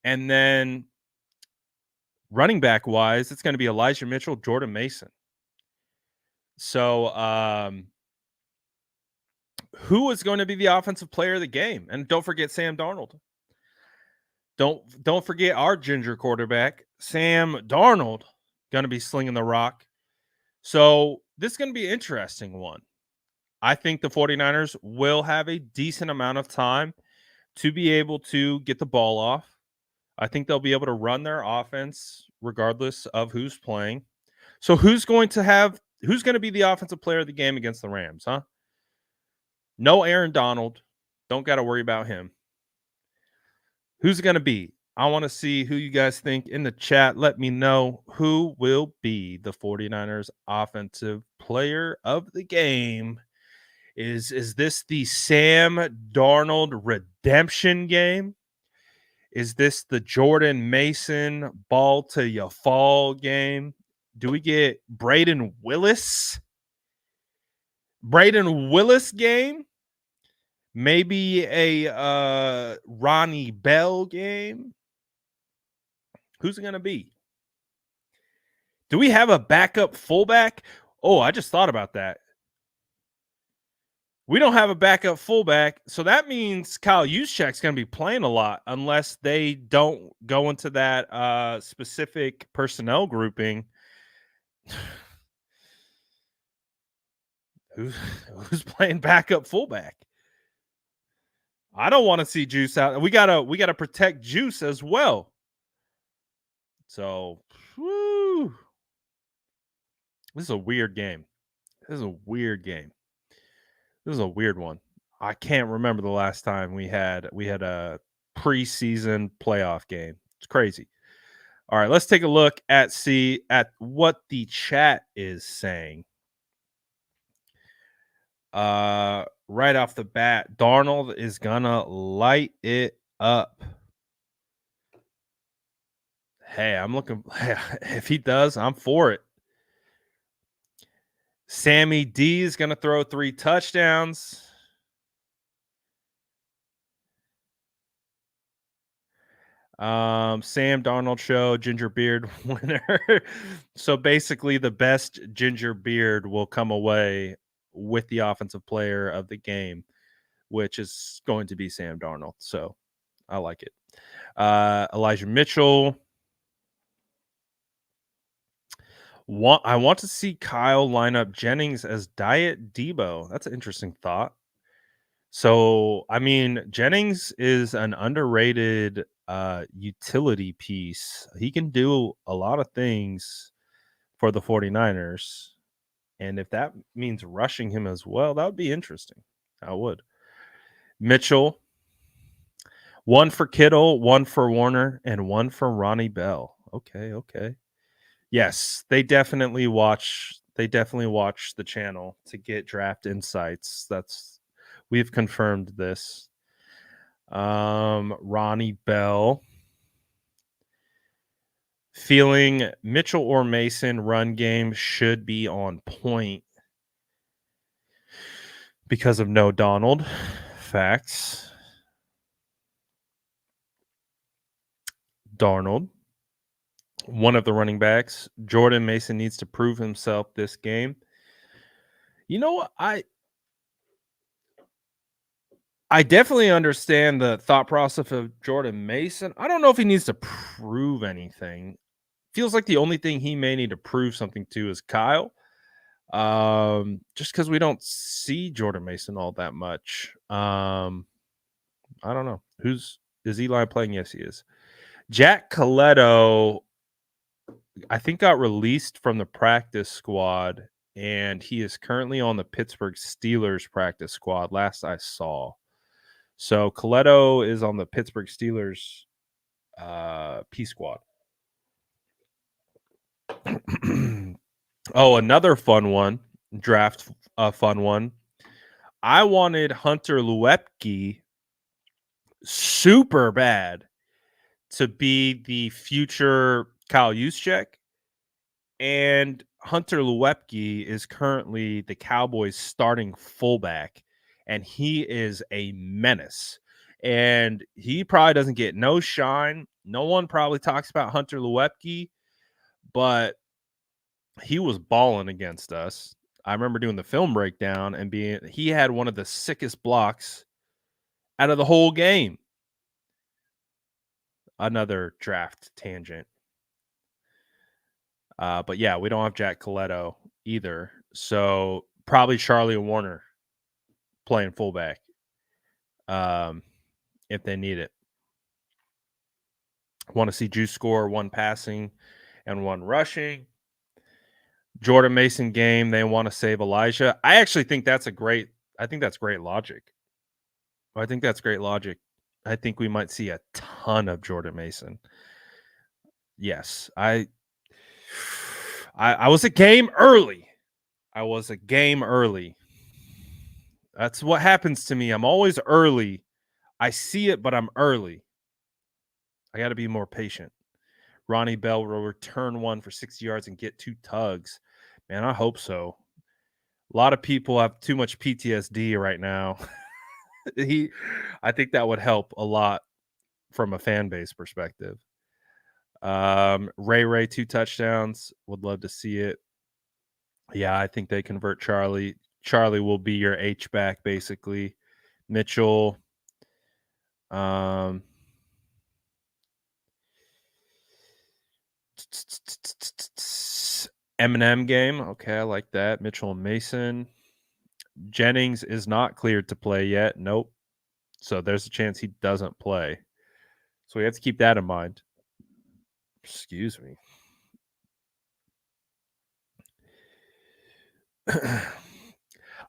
And then running back wise, it's going to be Elijah Mitchell, Jordan Mason. So, who is going to be the offensive player of the game? And don't forget Sam Darnold. Don't forget our ginger quarterback, Sam Darnold, going to be slinging the rock. So, this is going to be an interesting one. I think the 49ers will have a decent amount of time to be able to get the ball off. I think they'll be able to run their offense regardless of who's playing. So who's going to be the offensive player of the game against the Rams, huh? No Aaron Donald. Don't got to worry about him. Who's it going to be? I want to see who you guys think in the chat. Let me know who will be the 49ers offensive player of the game. Is this the Sam Darnold redemption game? Is this the Jordan Mason ball to your fall game? Do we get Braden Willis game? Maybe a Ronnie Bell game? Who's it going to be? Do we have a backup fullback? Oh, I just thought about that. We don't have a backup fullback, so that means Kyle Juszczyk's going to be playing a lot unless they don't go into that specific personnel grouping. Who's playing backup fullback? I don't want to see Juice out. We gotta protect Juice as well. So, this is a weird game. This is a weird one. I can't remember the last time we had a preseason playoff game. It's crazy. All right, let's take a look at what the chat is saying. Right off the bat, Darnold is gonna light it up. Hey, I'm looking. If he does, I'm for it. Sammy D is gonna throw 3 touchdowns. Sam Darnold show, ginger beard winner. So basically, the best ginger beard will come away with the offensive player of the game, which is going to be Sam Darnold. So I like it. Elijah Mitchell. I want to see Kyle line up Jennings as Diet Debo. That's an interesting thought. So, I mean, Jennings is an underrated utility piece. He can do a lot of things for the 49ers. And if that means rushing him as well, that would be interesting. I would. Mitchell, one for Kittle, one for Warner, and one for Ronnie Bell. Okay. Yes, they definitely watch. They definitely watch the channel to get draft insights. We've confirmed this. Ronnie Bell feeling Mitchell or Mason run game should be on point because of no Donald. Facts. Darnold, one of the running backs. Jordan Mason needs to prove himself this game. You know what? I definitely understand the thought process of Jordan Mason. I don't know if he needs to prove anything. Feels like the only thing he may need to prove something to is Kyle. Just because we don't see Jordan Mason all that much. I don't know. Is Eli playing? Yes, he is. Jack Coletto, I think, got released from the practice squad, and he is currently on the Pittsburgh Steelers practice squad, last I saw. So Coletto is on the Pittsburgh Steelers P squad. Oh, another fun one. Draft a fun one. I wanted Hunter Luepke super bad to be the future Kyle Juszczyk, and Hunter Luepke is currently the Cowboys' starting fullback, and he is a menace. And he probably doesn't get no shine. No one probably talks about Hunter Luepke, but he was balling against us. I remember doing the film breakdown and he had one of the sickest blocks out of the whole game. Another draft tangent. But yeah, we don't have Jack Coletto either. So probably Charlie Warner playing fullback if they need it. Want to see Juice score one passing and one rushing. Jordan Mason game, they want to save Elijah. I actually think that's great logic. I think that's great logic. I think we might see a ton of Jordan Mason. Yes, I was a game early. That's what happens to me. I'm always early. I see it, but I'm early. I got to be more patient. Ronnie Bell will return one for 60 yards and get 2 tugs. Man, I hope so. A lot of people have too much PTSD right now. I think that would help a lot from a fan base perspective. Ray 2 touchdowns. Would love to see it. Yeah, I think they convert Charlie. Charlie will be your H back basically. Mitchell. Eminem game. Okay, I like that. Mitchell and Mason. Jennings is not cleared to play yet. Nope. So there's a chance he doesn't play. So we have to keep that in mind. Excuse me.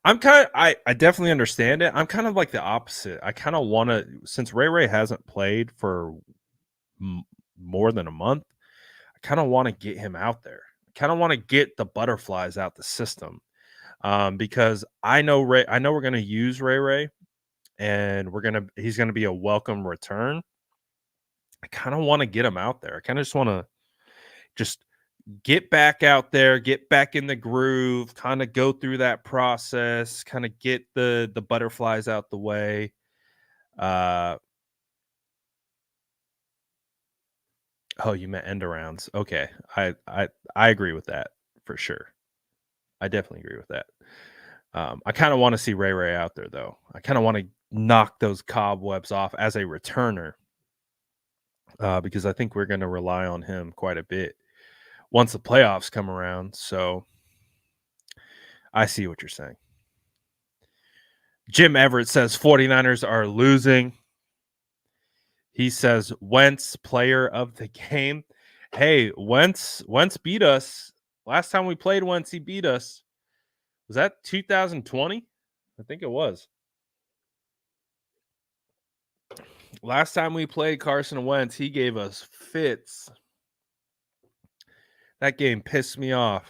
I definitely understand it. I'm kind of like the opposite. I kind of want to, since Ray hasn't played for more than a month, I kind of want to get him out there. I kind of want to get the butterflies out the system. Because I know we're going to use Ray and he's going to be a welcome return. I kind of want to get him out there. I kind of just want to just get back out there, get back in the groove, kind of go through that process, kind of get the butterflies out the way. Oh, you meant end arounds. Okay. I agree with that for sure. I definitely agree with that. I kind of want to see Ray out there though. I kind of want to knock those cobwebs off as a returner. Because I think we're going to rely on him quite a bit once the playoffs come around. So I see what you're saying. Jim Everett says 49ers are losing. He says Wentz, player of the game. Hey, Wentz beat us. Last time we played Wentz, he beat us. Was that 2020? I think it was. Last time we played Carson Wentz, he gave us fits. That game pissed me off.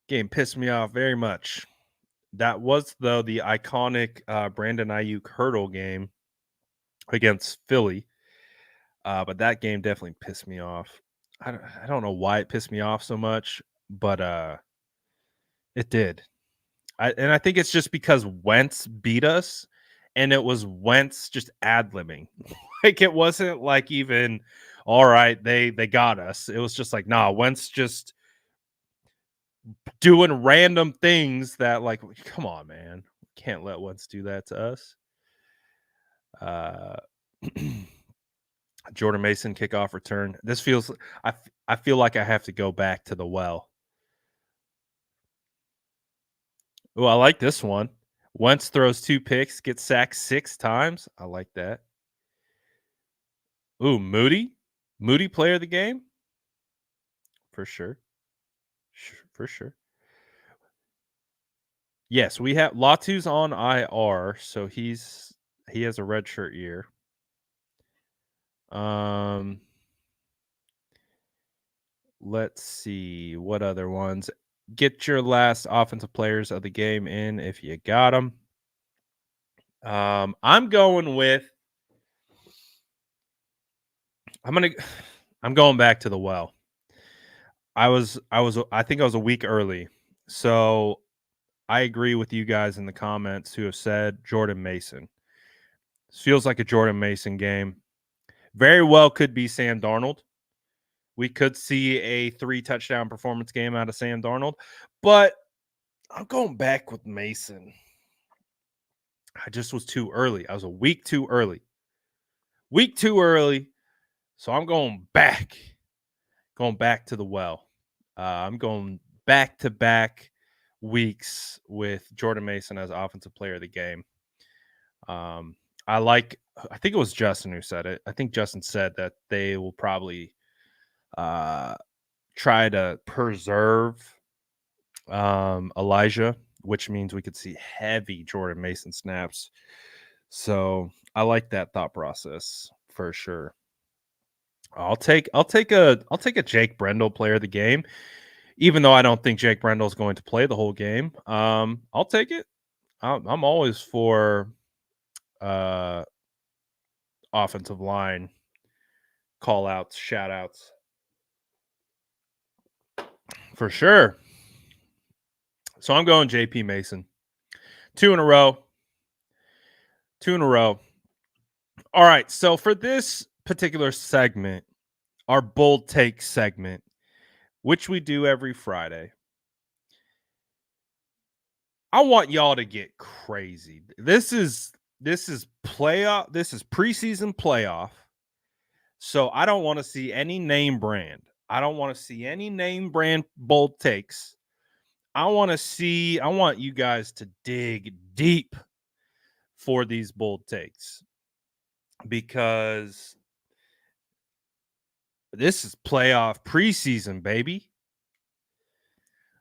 Game pissed me off very much. That was, though, the iconic Brandon Ayuk hurdle game against Philly. But that game definitely pissed me off. I don't know why it pissed me off so much, but it did. I think it's just because Wentz beat us, and it was Wentz just ad-libbing. Like, it wasn't like even, all right, they got us. It was just like, nah, Wentz just doing random things that, like, come on, man. Can't let Wentz do that to us. Uh Jordan Mason kickoff return. This feels I feel like I have to go back to the well. Oh, I like this one. Wentz throws 2 picks, gets sacked 6 times. I like that. Ooh, Moody. Moody player of the game? For sure. For sure. Yes, we have Latu's on IR, so he has a redshirt year. Let's see what other ones. Get your last offensive players of the game in if you got them. I'm going with I'm going back to the well. I think I was a week early. So I agree with you guys in the comments who have said Jordan Mason. This feels like a Jordan Mason game. Very well could be Sam Darnold. We could see a 3 touchdown performance game out of Sam Darnold, but I'm going back with Mason. I just was too early. I was a week too early. Week too early. So I'm going back to the well. I'm going back to back weeks with Jordan Mason as offensive player of the game. I think it was Justin who said it. I think Justin said that they will probably try to preserve Elijah, which means we could see heavy Jordan Mason snaps. So I like that thought process for sure. I'll take a Jake Brendel player of the game, even though I don't think Jake Brendel is going to play the whole game. I'll take it. I'm always for uh, offensive line call outs, shout outs for sure. So I'm going JP Mason. 2 in a row. 2 in a row. All right. So for this particular segment, our bold take segment, which we do every Friday, I want y'all to get crazy. This is playoff. This is preseason playoff. So I don't want to see any name brand. I don't want to see any name brand bold takes. I want you guys to dig deep for these bold takes because this is playoff preseason, baby.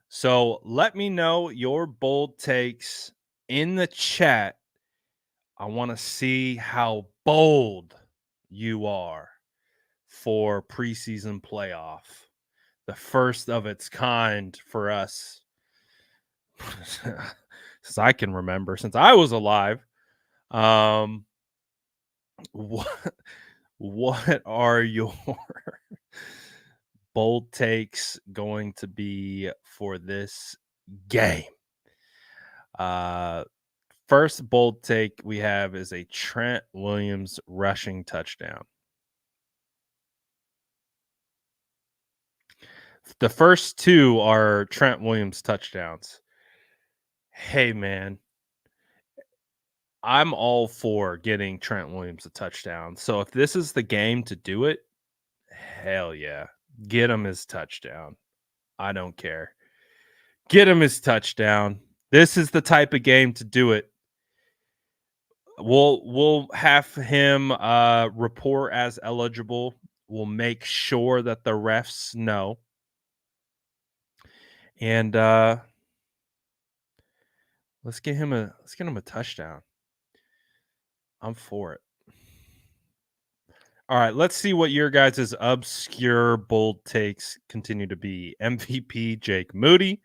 So let me know your bold takes in the chat. I want to see how bold you are for preseason playoff. The first of its kind for us. Since I can remember, since I was alive. What are your bold takes going to be for this game? First bold take we have is a Trent Williams rushing touchdown. The first 2 are Trent Williams touchdowns. Hey, man, I'm all for getting Trent Williams a touchdown. So if this is the game to do it, hell yeah. Get him his touchdown. I don't care. Get him his touchdown. This is the type of game to do it. We'll have him report as eligible. We'll make sure that the refs know. And let's get him a touchdown. I'm for it. All right, let's see what your guys' obscure bold takes continue to be. MVP Jake Moody,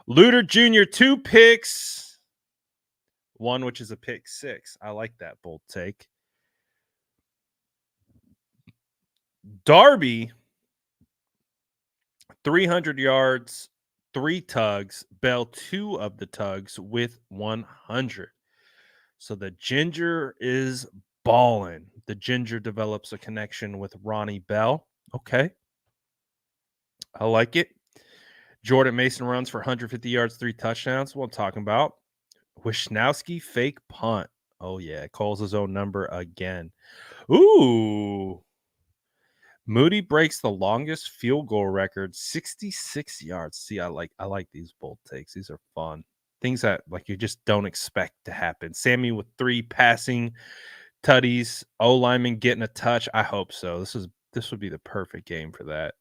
Luter Jr. 2 picks, one which is a pick 6. I like that bold take. Darby, 300 yards, 3 tugs, Bell 2 of the tugs with 100. So the Ginger is balling. The Ginger develops a connection with Ronnie Bell. Okay. I like it. Jordan Mason runs for 150 yards, 3 touchdowns. What I'm talking about. Wisnowski fake punt. Oh, yeah. Calls his own number again. Ooh. Moody breaks the longest field goal record, 66 yards. See, I like these bold takes. These are fun. Things that like you just don't expect to happen. Sammy with 3 passing tutties, O lineman getting a touch. I hope so. This would be the perfect game for that.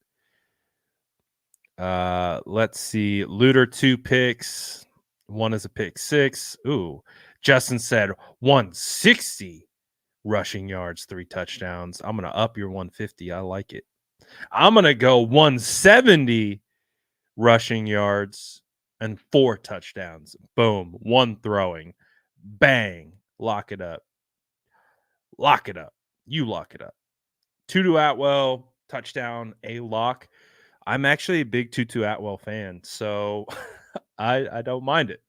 Let's see. Luter 2 picks. One is a pick 6. Ooh. Justin said 160 rushing yards, 3 touchdowns. I'm gonna up your 150. I like it. I'm gonna go 170 rushing yards and 4 touchdowns. Boom. 1 throwing. Bang. Lock it up. Lock it up. You lock it up. Tutu Atwell, touchdown, a lock. I'm actually a big Tutu Atwell fan, so I don't mind it.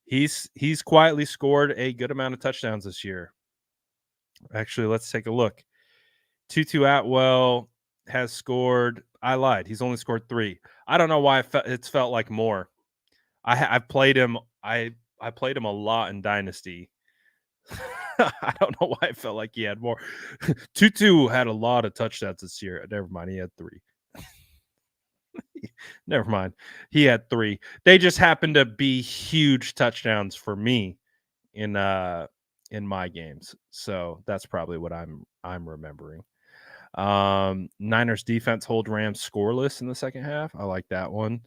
He's quietly scored a good amount of touchdowns this year. Actually, let's take a look. Tutu Atwell has scored. I lied. He's only scored 3. I don't know why it's felt like more. I've played him. I played him a lot in Dynasty. I don't know why I felt like he had more. Tutu had a lot of touchdowns this year. Never mind. He had 3. Never mind. He had 3. They just happened to be huge touchdowns for me in my games. So that's probably what I'm remembering. Niners defense hold Rams scoreless in the second half. I like that one.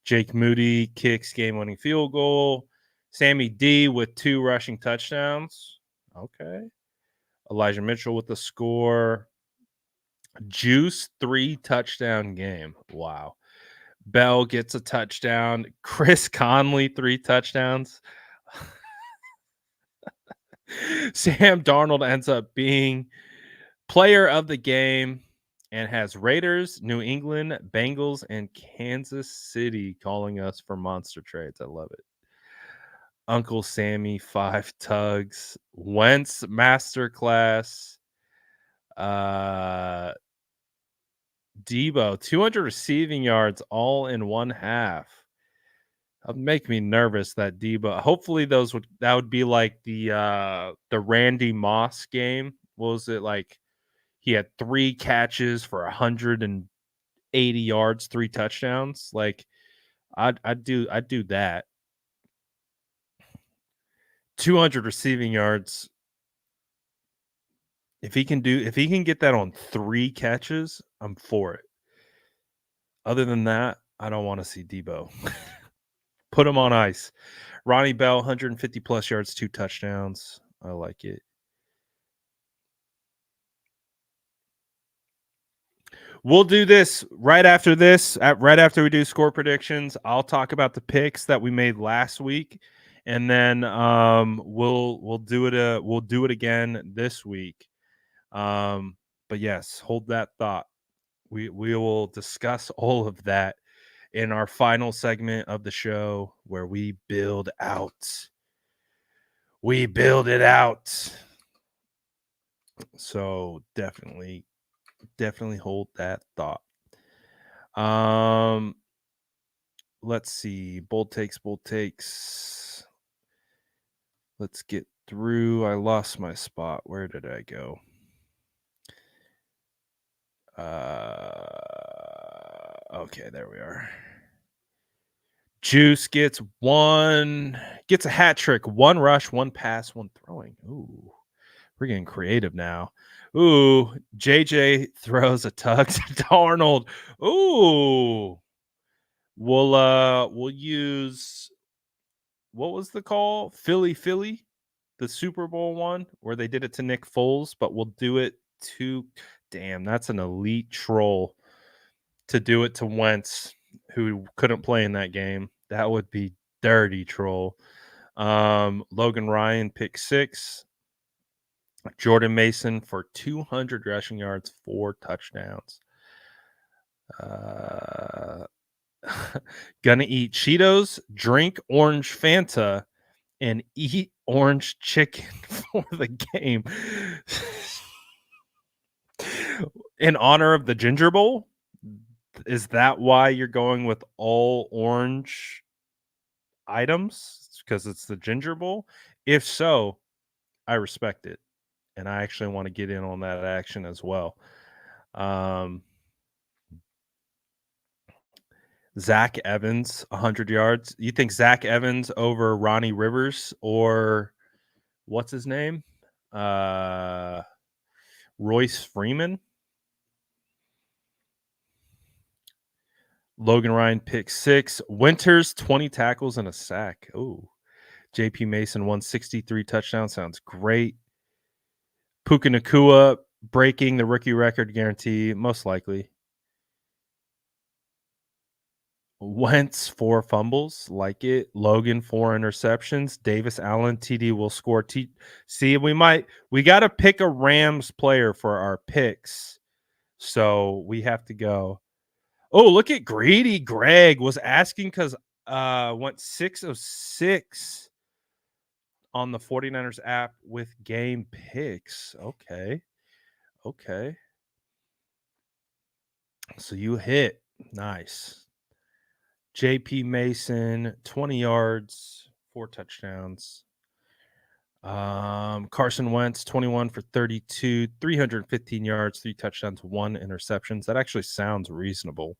Jake Moody kicks game-winning field goal. Sammy D with 2 rushing touchdowns. Okay. Elijah Mitchell with the score. Juice 3 touchdown game. Wow. Bell gets a touchdown. Chris Conley 3 touchdowns. Sam Darnold ends up being player of the game and has Raiders, New England, Bengals, and Kansas City calling us for monster trades. I love it. Uncle Sammy 5 tugs. Wentz masterclass. Debo 200 receiving yards all in one half. That would make me nervous that Debo. Hopefully that would be like the Randy Moss game. What was it like? He had 3 catches for 180 yards, 3 touchdowns. Like I'd do that. 200 receiving yards. If he can get that on 3 catches, I'm for it. Other than that, I don't want to see Debo. Put him on ice. Ronnie Bell, 150 plus yards, 2 touchdowns. I like it. We'll do this right after this. Right after we do score predictions, I'll talk about the picks that we made last week, and then we'll do it again this week. But yes, hold that thought. We will discuss all of that in our final segment of the show where we build out. We build it out. So definitely hold that thought. Let's see. Bold takes. Let's get through. I lost my spot. Where did I go? Okay, there we are. Juice gets a hat trick, 1 rush, 1 pass, 1 throwing. Ooh, we're getting creative now. Ooh, JJ throws a tug to Darnold. Ooh, we'll use, what was the call? Philly, the Super Bowl one where they did it to Nick Foles, but we'll do it two. Damn, that's an elite troll to do it to Wentz, who couldn't play in that game. That would be dirty troll. Logan Ryan, pick 6. Jordan Mason for 200 rushing yards, 4 touchdowns. Gonna eat Cheetos, drink orange Fanta, and eat orange chicken for the game. In honor of the Ginger Bowl? Is that why you're going with all orange items? Because it's the Ginger Bowl? If so, I respect it. And I actually want to get in on that action as well. Zach Evans, 100 yards. You think Zach Evans over Ronnie Rivers or what's his name? Royce Freeman? Logan Ryan, pick 6. Winters, 20 tackles and a sack. Oh, JP Mason, 163 touchdowns. Sounds great. Puka Nacua breaking the rookie record guarantee, most likely. Wentz, 4 fumbles, like it. Logan, 4 interceptions. Davis Allen, TD will score. See, we got to pick a Rams player for our picks. So we have to go. Oh, look at Greedy Greg was asking because went 6 of 6 on the 49ers app with game picks. Okay. So you hit. Nice. JP Mason, 20 yards, 4 touchdowns. Carson Wentz, 21 for 32, 315 yards, 3 touchdowns, 1 interceptions. That actually sounds reasonable.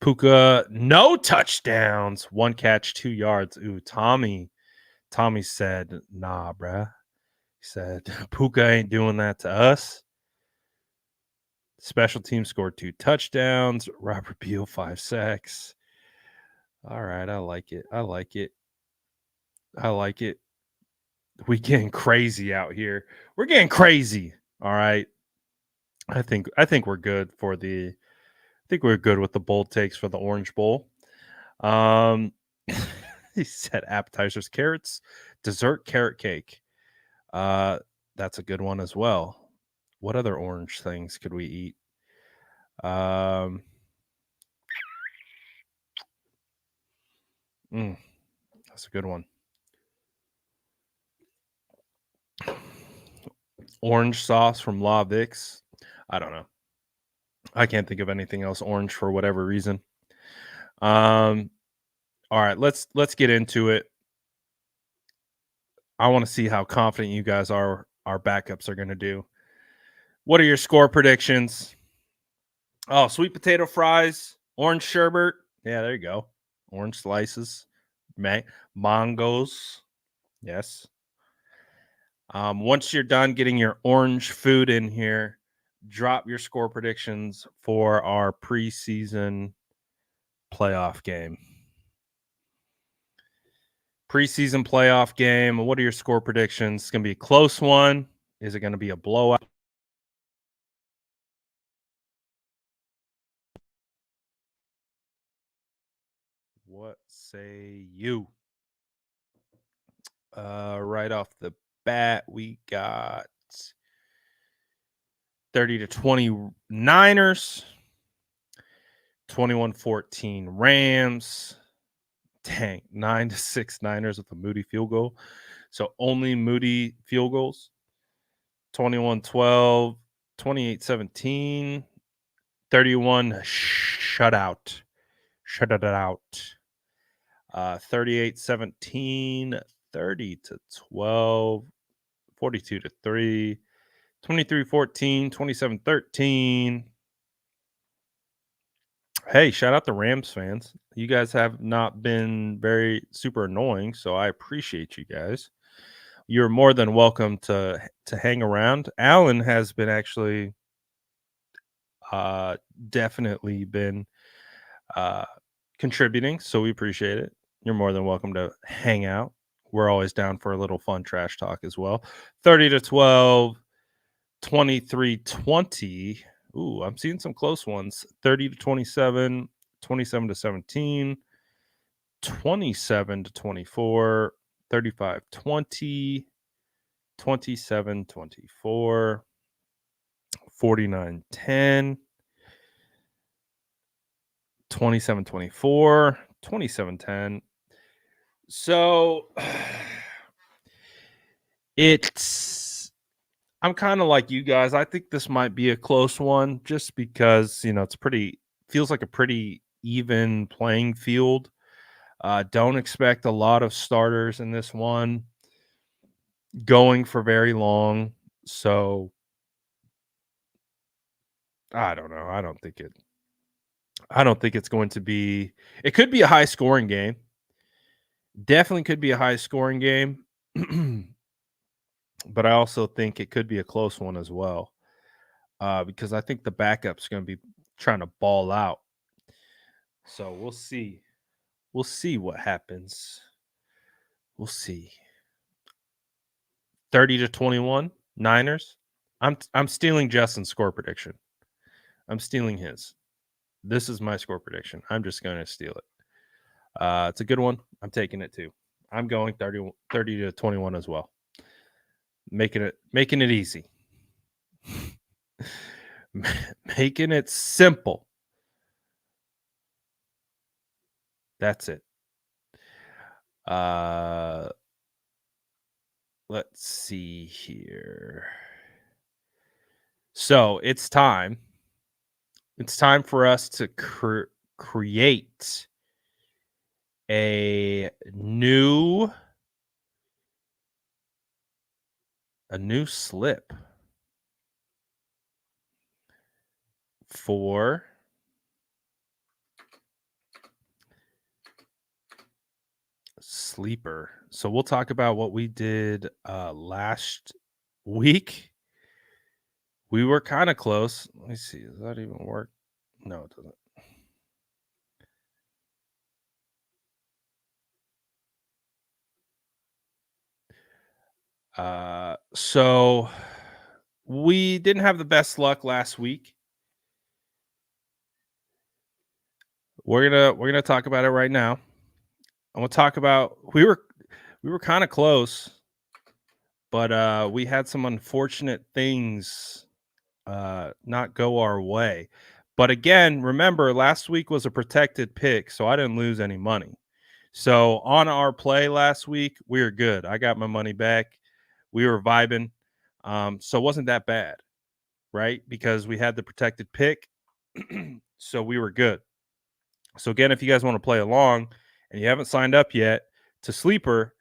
Puka, no touchdowns, 1 catch, 2 yards. Ooh, Tommy said, nah, bruh. He said, Puka ain't doing that to us. Special team scored 2 touchdowns. Robert Beal, 5 sacks. All right, I like it. We getting crazy out here. We're getting crazy. All right. I think we're good for the. I think we're good with the bold takes for the Orange Bowl. He said appetizers, carrots, dessert, carrot cake. That's a good one as well. What other orange things could we eat? That's a good one. Orange sauce from La Vic's. I don't know. I can't think of anything else orange for whatever reason. All right, let's get into it. I want to see how confident you guys are our backups are going to do. What are your score predictions? Oh, sweet potato fries, orange sherbet. Yeah, there you go. Orange slices, mangoes. Yes. Once you're done getting your orange food in here, drop your score predictions for our preseason playoff game. Preseason playoff game. What are your score predictions? It's going to be a close one. Is it going to be a blowout? What say you? Right off the bat, we got 30-20 Niners, 21-14 Rams. Dang, 9-6 Niners with a Moody field goal. So only Moody field goals. 21-12, 28-17, 31 shutout. Shut it out. 38-17, 30-12, 42-3, 23-14, 27-13. Hey, shout out to Rams fans. You guys have not been very super annoying, so I appreciate you guys. You're more than welcome to hang around. Alan has been actually definitely been contributing, so we appreciate it. You're more than welcome to hang out. We're always down for a little fun trash talk as well. 30-12, 23-20. Ooh, I'm seeing some close ones. 30-27, 27-17, 27-24, 35-20, 27-24, 49-10, 27-24, 27-10. So I'm kind of like you guys. I think this might be a close one just because, feels like a pretty even playing field. Don't expect a lot of starters in this one going for very long. So I don't know. I don't think it's going to be, it could be a high scoring game. Definitely could be a high scoring game. But I also think it could be a close one as well. Because I think the backup's going to be trying to ball out. So we'll see. We'll see what happens. We'll see. 30-21 Niners. I'm stealing Justin's score prediction. I'm stealing his. This is my score prediction. I'm just going to steal it. It's a good one. I'm taking it too. I'm going 30-21 as well. Making it easy. Making it simple. That's it. Let's see here. So it's time. It's time for us to create a new slip for Sleeper. So we'll talk about what we did last week. We were kind of close. Let me see. Does that even work? No, it doesn't. So we didn't have the best luck last week. We're gonna talk about it right now. I'm gonna talk about we were kind of close, but we had some unfortunate things not go our way. But again, remember last week was a protected pick, so I didn't lose any money. So on our play last week, we were good. I got my money back. We were vibing. So it wasn't that bad, right? Because we had the protected pick. So we were good. So again, if you guys want to play along and you haven't signed up yet to Sleeper,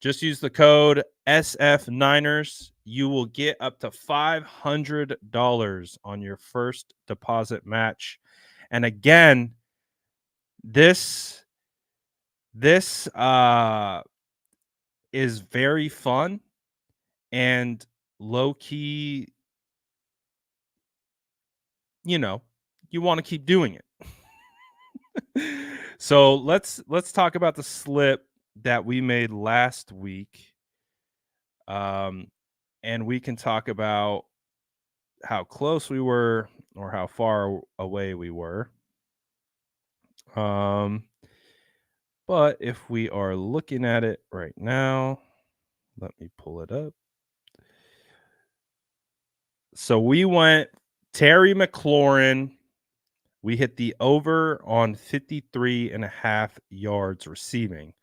just use the code SF9ers. You will get up to $500 on your first deposit match. And again, this is very fun and low key. You want to keep doing it. So let's talk about the slip that we made last week. And we can talk about how close we were or how far away we were. But if we are looking at it right now, let me pull it up. So we went Terry McLaurin. We hit the over on 53.5 yards receiving.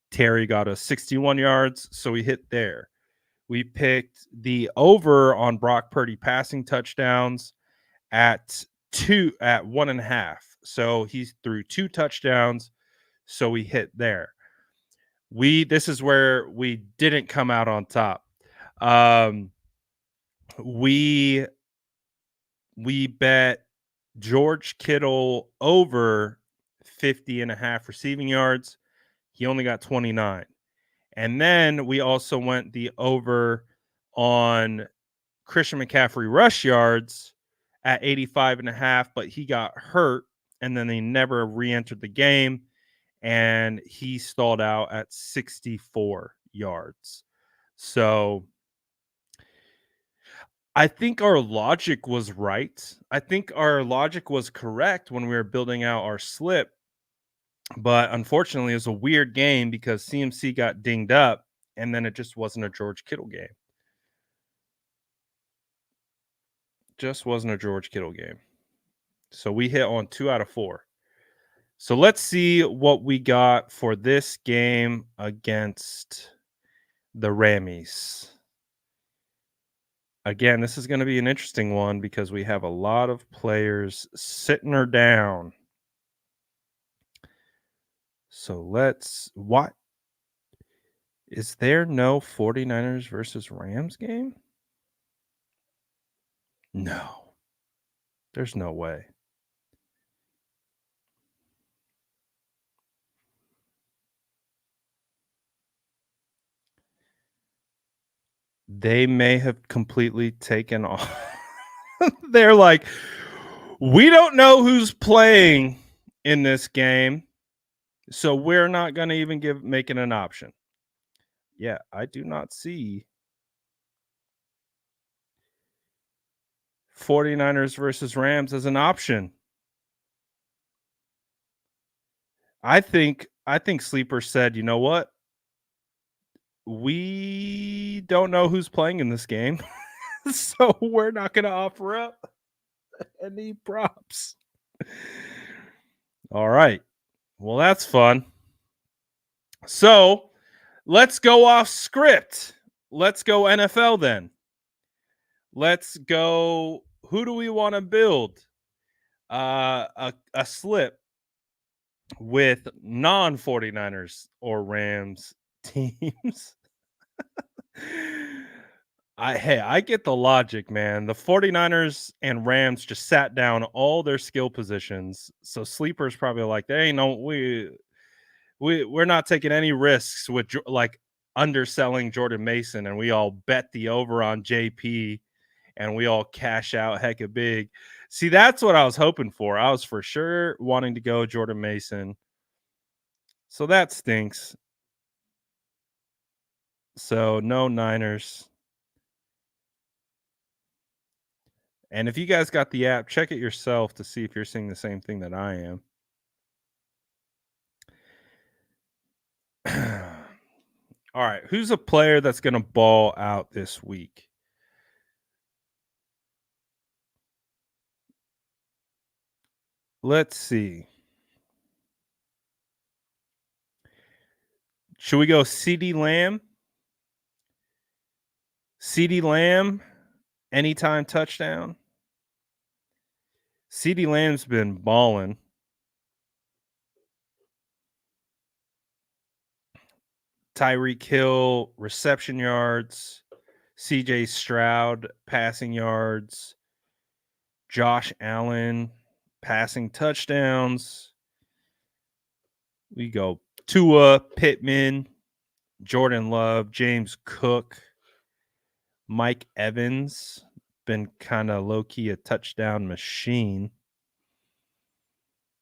Terry got us 61 yards, so we hit there. We picked the over on Brock Purdy passing touchdowns at 1.5. So he threw 2 touchdowns, so we hit there. This is where we didn't come out on top. We bet George Kittle over 50.5 receiving yards. He only got 29. And then we also went the over on Christian McCaffrey rush yards at 85.5, but he got hurt and then he never re-entered the game and he stalled out at 64 yards. So I think our logic was right. I think our logic was correct when we were building out our slip, but unfortunately, it was a weird game because CMC got dinged up, and then it just wasn't a George Kittle game. Just wasn't a George Kittle game. So we hit on 2 out of 4. So let's see what we got for this game against the Rammies. Again, this is going to be an interesting one because we have a lot of players sitting her down. So what? Is there no 49ers versus Rams game? No. There's no way. They may have completely taken off. They're like, we don't know who's playing in this game, so we're not going to even make it an option. Yeah, I do not see 49ers versus Rams as an option. I think Sleeper said, "You know what? We don't know who's playing in this game, so we're not going to offer up any props." All right. Well, that's fun. So, let's go off script. Let's go NFL then. Let's go. Who do we want to build? A slip with non 49ers or Rams teams. I get the logic, man. The 49ers and Rams just sat down all their skill positions. So Sleeper's probably like, they ain't no we're not taking any risks with like underselling Jordan Mason, and we all bet the over on JP and we all cash out hecka big. See, that's what I was hoping for. I was for sure wanting to go Jordan Mason. So that stinks. So no Niners. And if you guys got the app, check it yourself to see if you're seeing the same thing that I am. All right, who's a player that's going to ball out this week? Let's see. Should we go CeeDee Lamb? CeeDee Lamb, anytime touchdown. CeeDee Lamb's been balling. Tyreek Hill, reception yards. CJ Stroud, passing yards. Josh Allen, passing touchdowns. We go Tua, Pittman, Jordan Love, James Cook, Mike Evans, been kind of low-key a touchdown machine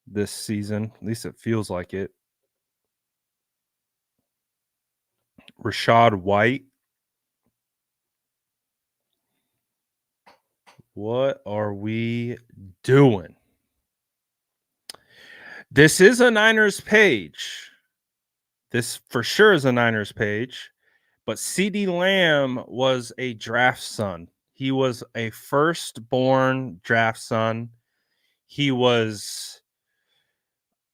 this season. At least it feels like it. Rashad White. What are we doing? This is a Niners page. This for sure is a Niners page. But CeeDee Lamb was a draft son. He was a firstborn draft son. He was,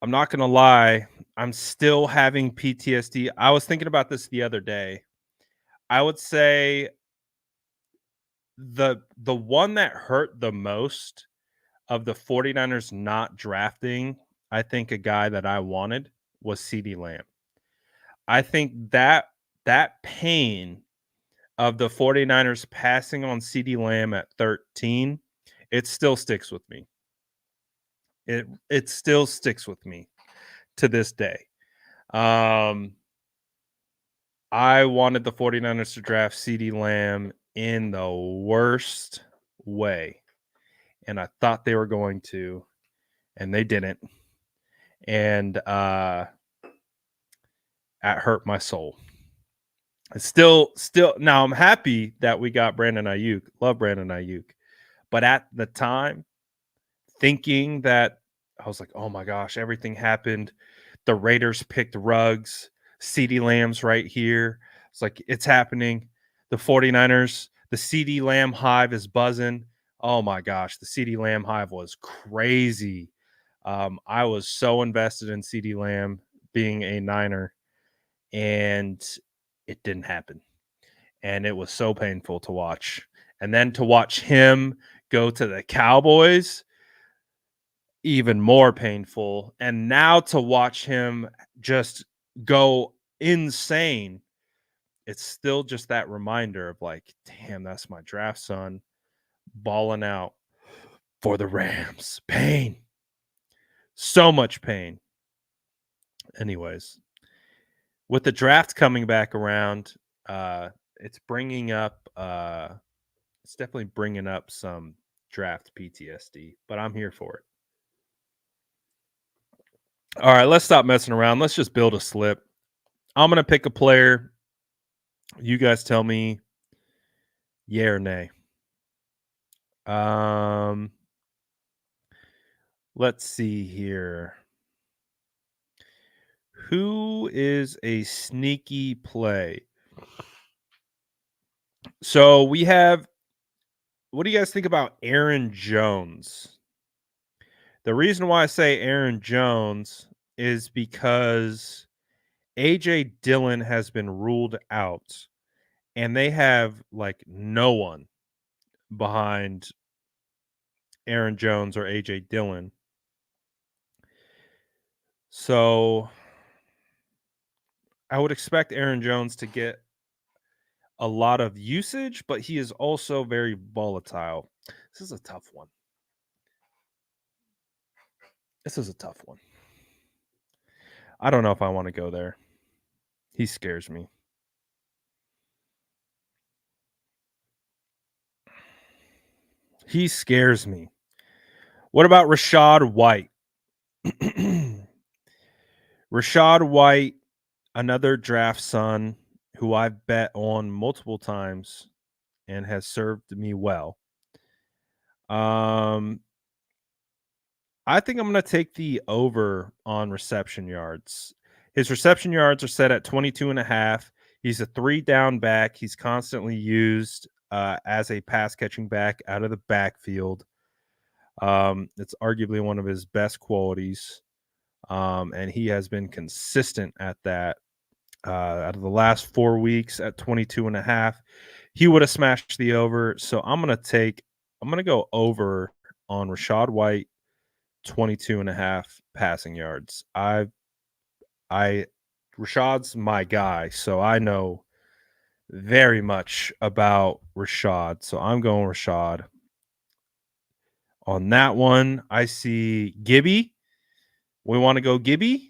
I'm not going to lie, I'm still having PTSD. I was thinking about this the other day. I would say the one that hurt the most of the 49ers not drafting, I think a guy that I wanted was CeeDee Lamb. I think that pain of the 49ers passing on CeeDee Lamb at 13, it still sticks with me. It still sticks with me to this day. I wanted the 49ers to draft CeeDee Lamb in the worst way. And I thought they were going to, and they didn't. And that hurt my soul. Still now I'm happy that we got Brandon Ayuk. Love Brandon Ayuk. But at the time, thinking that I was like, oh my gosh, everything happened. The Raiders picked Ruggs, CeeDee Lamb's right here. It's like it's happening. The 49ers, the CeeDee Lamb hive is buzzing. Oh my gosh, the CeeDee Lamb hive was crazy. I was so invested in CeeDee Lamb being a Niner, and it didn't happen. And it was so painful to watch. And then to watch him go to the Cowboys, even more painful. And now to watch him just go insane, it's still just that reminder of like, damn, that's my draft son balling out for the Rams. Pain. So much pain. Anyways, with the draft coming back around, it's definitely bringing up some draft PTSD, but I'm here for it. All right, let's stop messing around. Let's just build a slip. I'm going to pick a player. You guys tell me yay or nay. Let's see here. Who is a sneaky play? So we have, what do you guys think about Aaron Jones? The reason why I say Aaron Jones is because AJ Dillon has been ruled out, and they have like no one behind Aaron Jones or AJ Dillon. So I would expect Aaron Jones to get a lot of usage, but he is also very volatile. This is a tough one. I don't know if I want to go there. He scares me. What about Rachaad White? Rachaad White, another draft son who I've bet on multiple times and has served me well. I think I'm going to take the over on reception yards. His reception yards are set at 22.5. He's a 3-down back. He's constantly used as a pass catching back out of the backfield. It's arguably one of his best qualities. And he has been consistent at that. Out of the last 4 weeks at 22.5, he would have smashed the over. So I'm going to go over on Rachaad White, 22.5 passing yards. Rachaad's my guy, so I know very much about Rachaad. So I'm going Rachaad. On that one, I see Gibby. We want to go Gibby.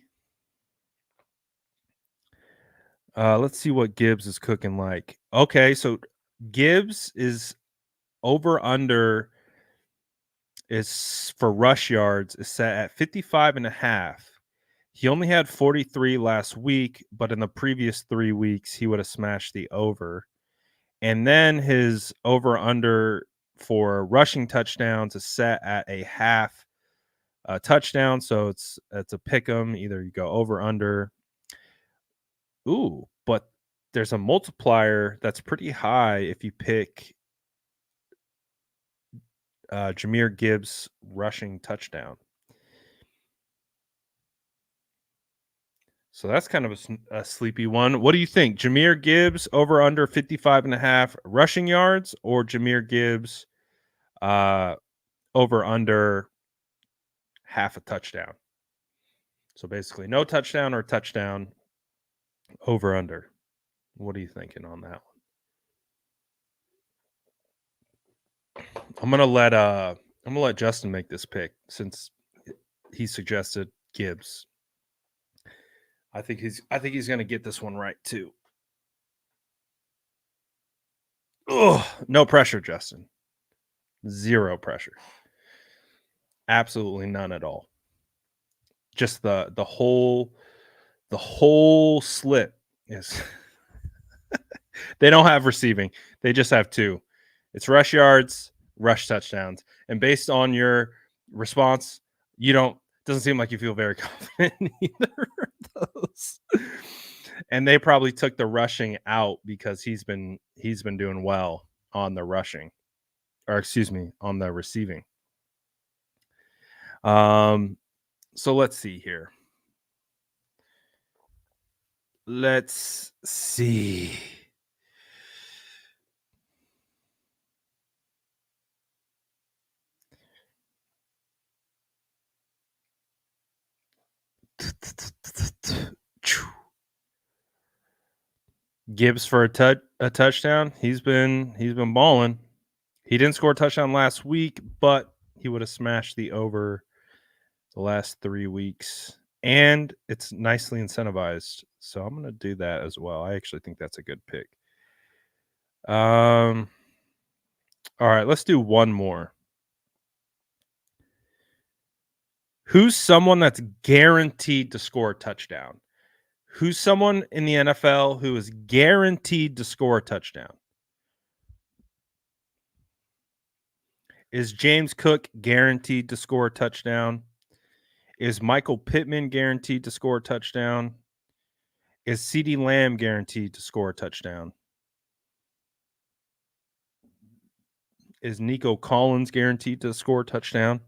Let's see what Gibbs is cooking like. Okay, so Gibbs is over under is for rush yards is set at 55.5. He only had 43 last week, but in the previous 3 weeks, he would have smashed the over. And then his over under for rushing touchdowns is set at a half touchdown. So it's a pick 'em. Either you go over under. Ooh, but there's a multiplier that's pretty high if you pick Jahmyr Gibbs rushing touchdown. So that's kind of a sleepy one. What do you think? Jahmyr Gibbs over under 55.5 rushing yards, or Jahmyr Gibbs over under half a touchdown? So basically no touchdown or touchdown, over under. What are you thinking on that one? I'm gonna let Justin make this pick since he suggested Gibbs. I think he's gonna get this one right too. Oh, no pressure, Justin. Zero pressure. Absolutely none at all. Just the whole slip is They don't have receiving. They just have two. It's rush yards, rush touchdowns. And based on your response, you don't doesn't seem like you feel very confident in either of those. And they probably took the rushing out because he's been doing well on the rushing. Or excuse me, on the receiving. So let's see here. Let's see. Gibbs for a touchdown. He's been balling. He didn't score a touchdown last week, but he would have smashed the over the last 3 weeks. And it's nicely incentivized. So I'm gonna do that as well. I actually think that's a good pick. All right, let's do one more. Who's someone that's guaranteed to score a touchdown? Who's someone in the NFL who is guaranteed to score a touchdown? Is James Cook guaranteed to score a touchdown? Is Michael Pittman guaranteed to score a touchdown? Is CeeDee Lamb guaranteed to score a touchdown? Is Nico Collins guaranteed to score a touchdown?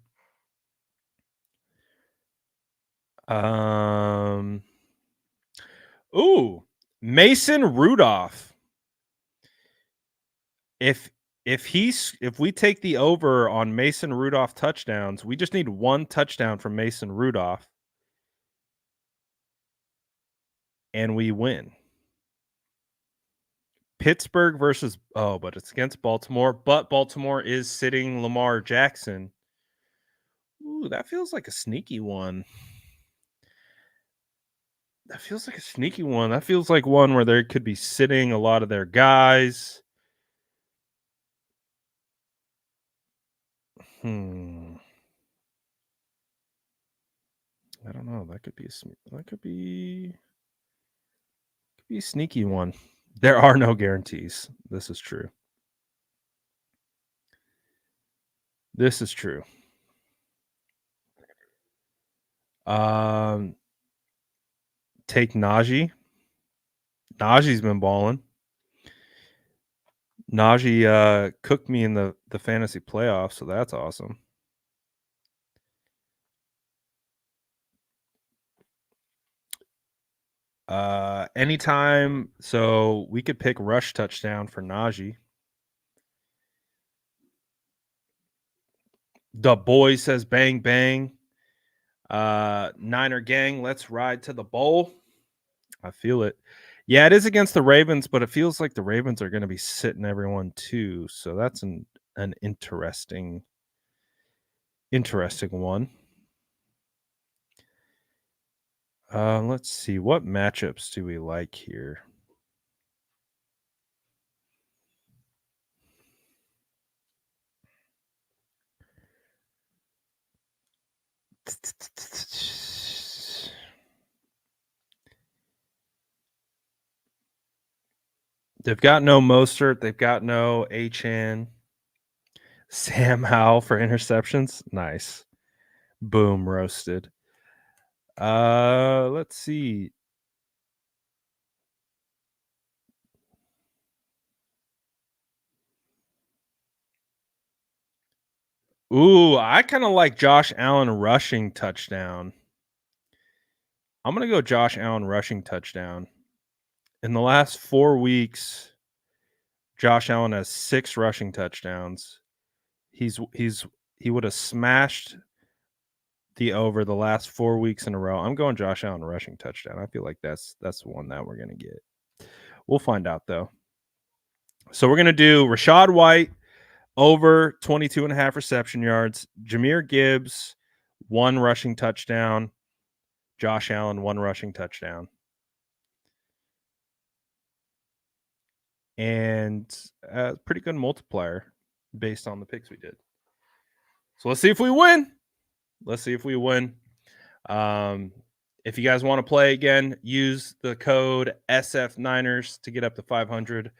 Mason Rudolph. If we take the over on Mason Rudolph touchdowns, we just need one touchdown from Mason Rudolph and we win. Pittsburgh versus but it's against Baltimore, but Baltimore is sitting Lamar Jackson. Ooh, that feels like a sneaky one. That feels like one where they could be sitting a lot of their guys. I don't know. That could be a sneaky one. There are no guarantees. This is true. Take Najee. Najee's been balling. Najee cooked me in the fantasy playoffs, so that's awesome. Anytime, so we could pick rush touchdown for Najee. The boy says bang bang. Niner gang, let's ride to the bowl. I feel it. Yeah, it is against the Ravens, but it feels like the Ravens are going to be sitting everyone too. So that's an interesting one. Let's see. What matchups do we like here? They've got no Mostert. They've got no Achane. Sam Howell for interceptions. Nice. Boom, roasted. Let's see. Ooh, I kind of like Josh Allen rushing touchdown. I'm going to go Josh Allen rushing touchdown. In the last 4 weeks, Josh Allen has 6 rushing touchdowns. He would have smashed the over the last 4 weeks in a row. I'm going Josh Allen rushing touchdown. I feel like that's the one that we're going to get. We'll find out though. So we're going to do Rachaad White over 22.5 reception yards, Jahmyr Gibbs 1 rushing touchdown, Josh Allen 1 rushing touchdown. And a pretty good multiplier based on the picks we did. So let's see if we win. If you guys want to play again, use the code SF9ers to get up to 500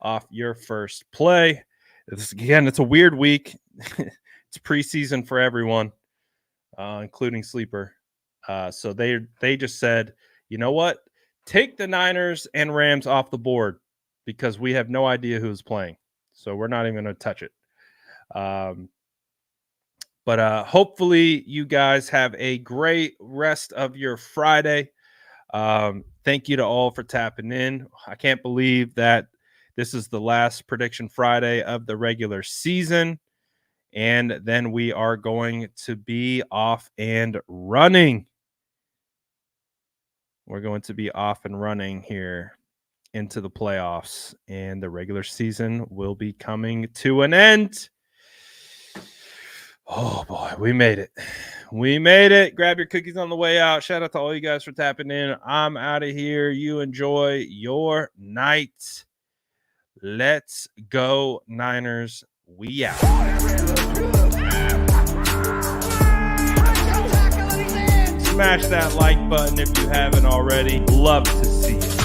off your first play. It's a weird week. It's preseason for everyone, including Sleeper. So they just said, you know what? Take the Niners and Rams off the board because we have no idea who's playing. So we're not even going to touch it. But hopefully you guys have a great rest of your Friday. Thank you to all for tapping in. I can't believe that this is the last Prediction Friday of the regular season. And then we are going to be off and running. We're going to be off and running here into the playoffs. And the regular season will be coming to an end. Oh, boy, we made it. We made it. Grab your cookies on the way out. Shout out to all you guys for tapping in. I'm out of here. You enjoy your night. Let's go, Niners. We out. Smash that like button if you haven't already. Love to see it.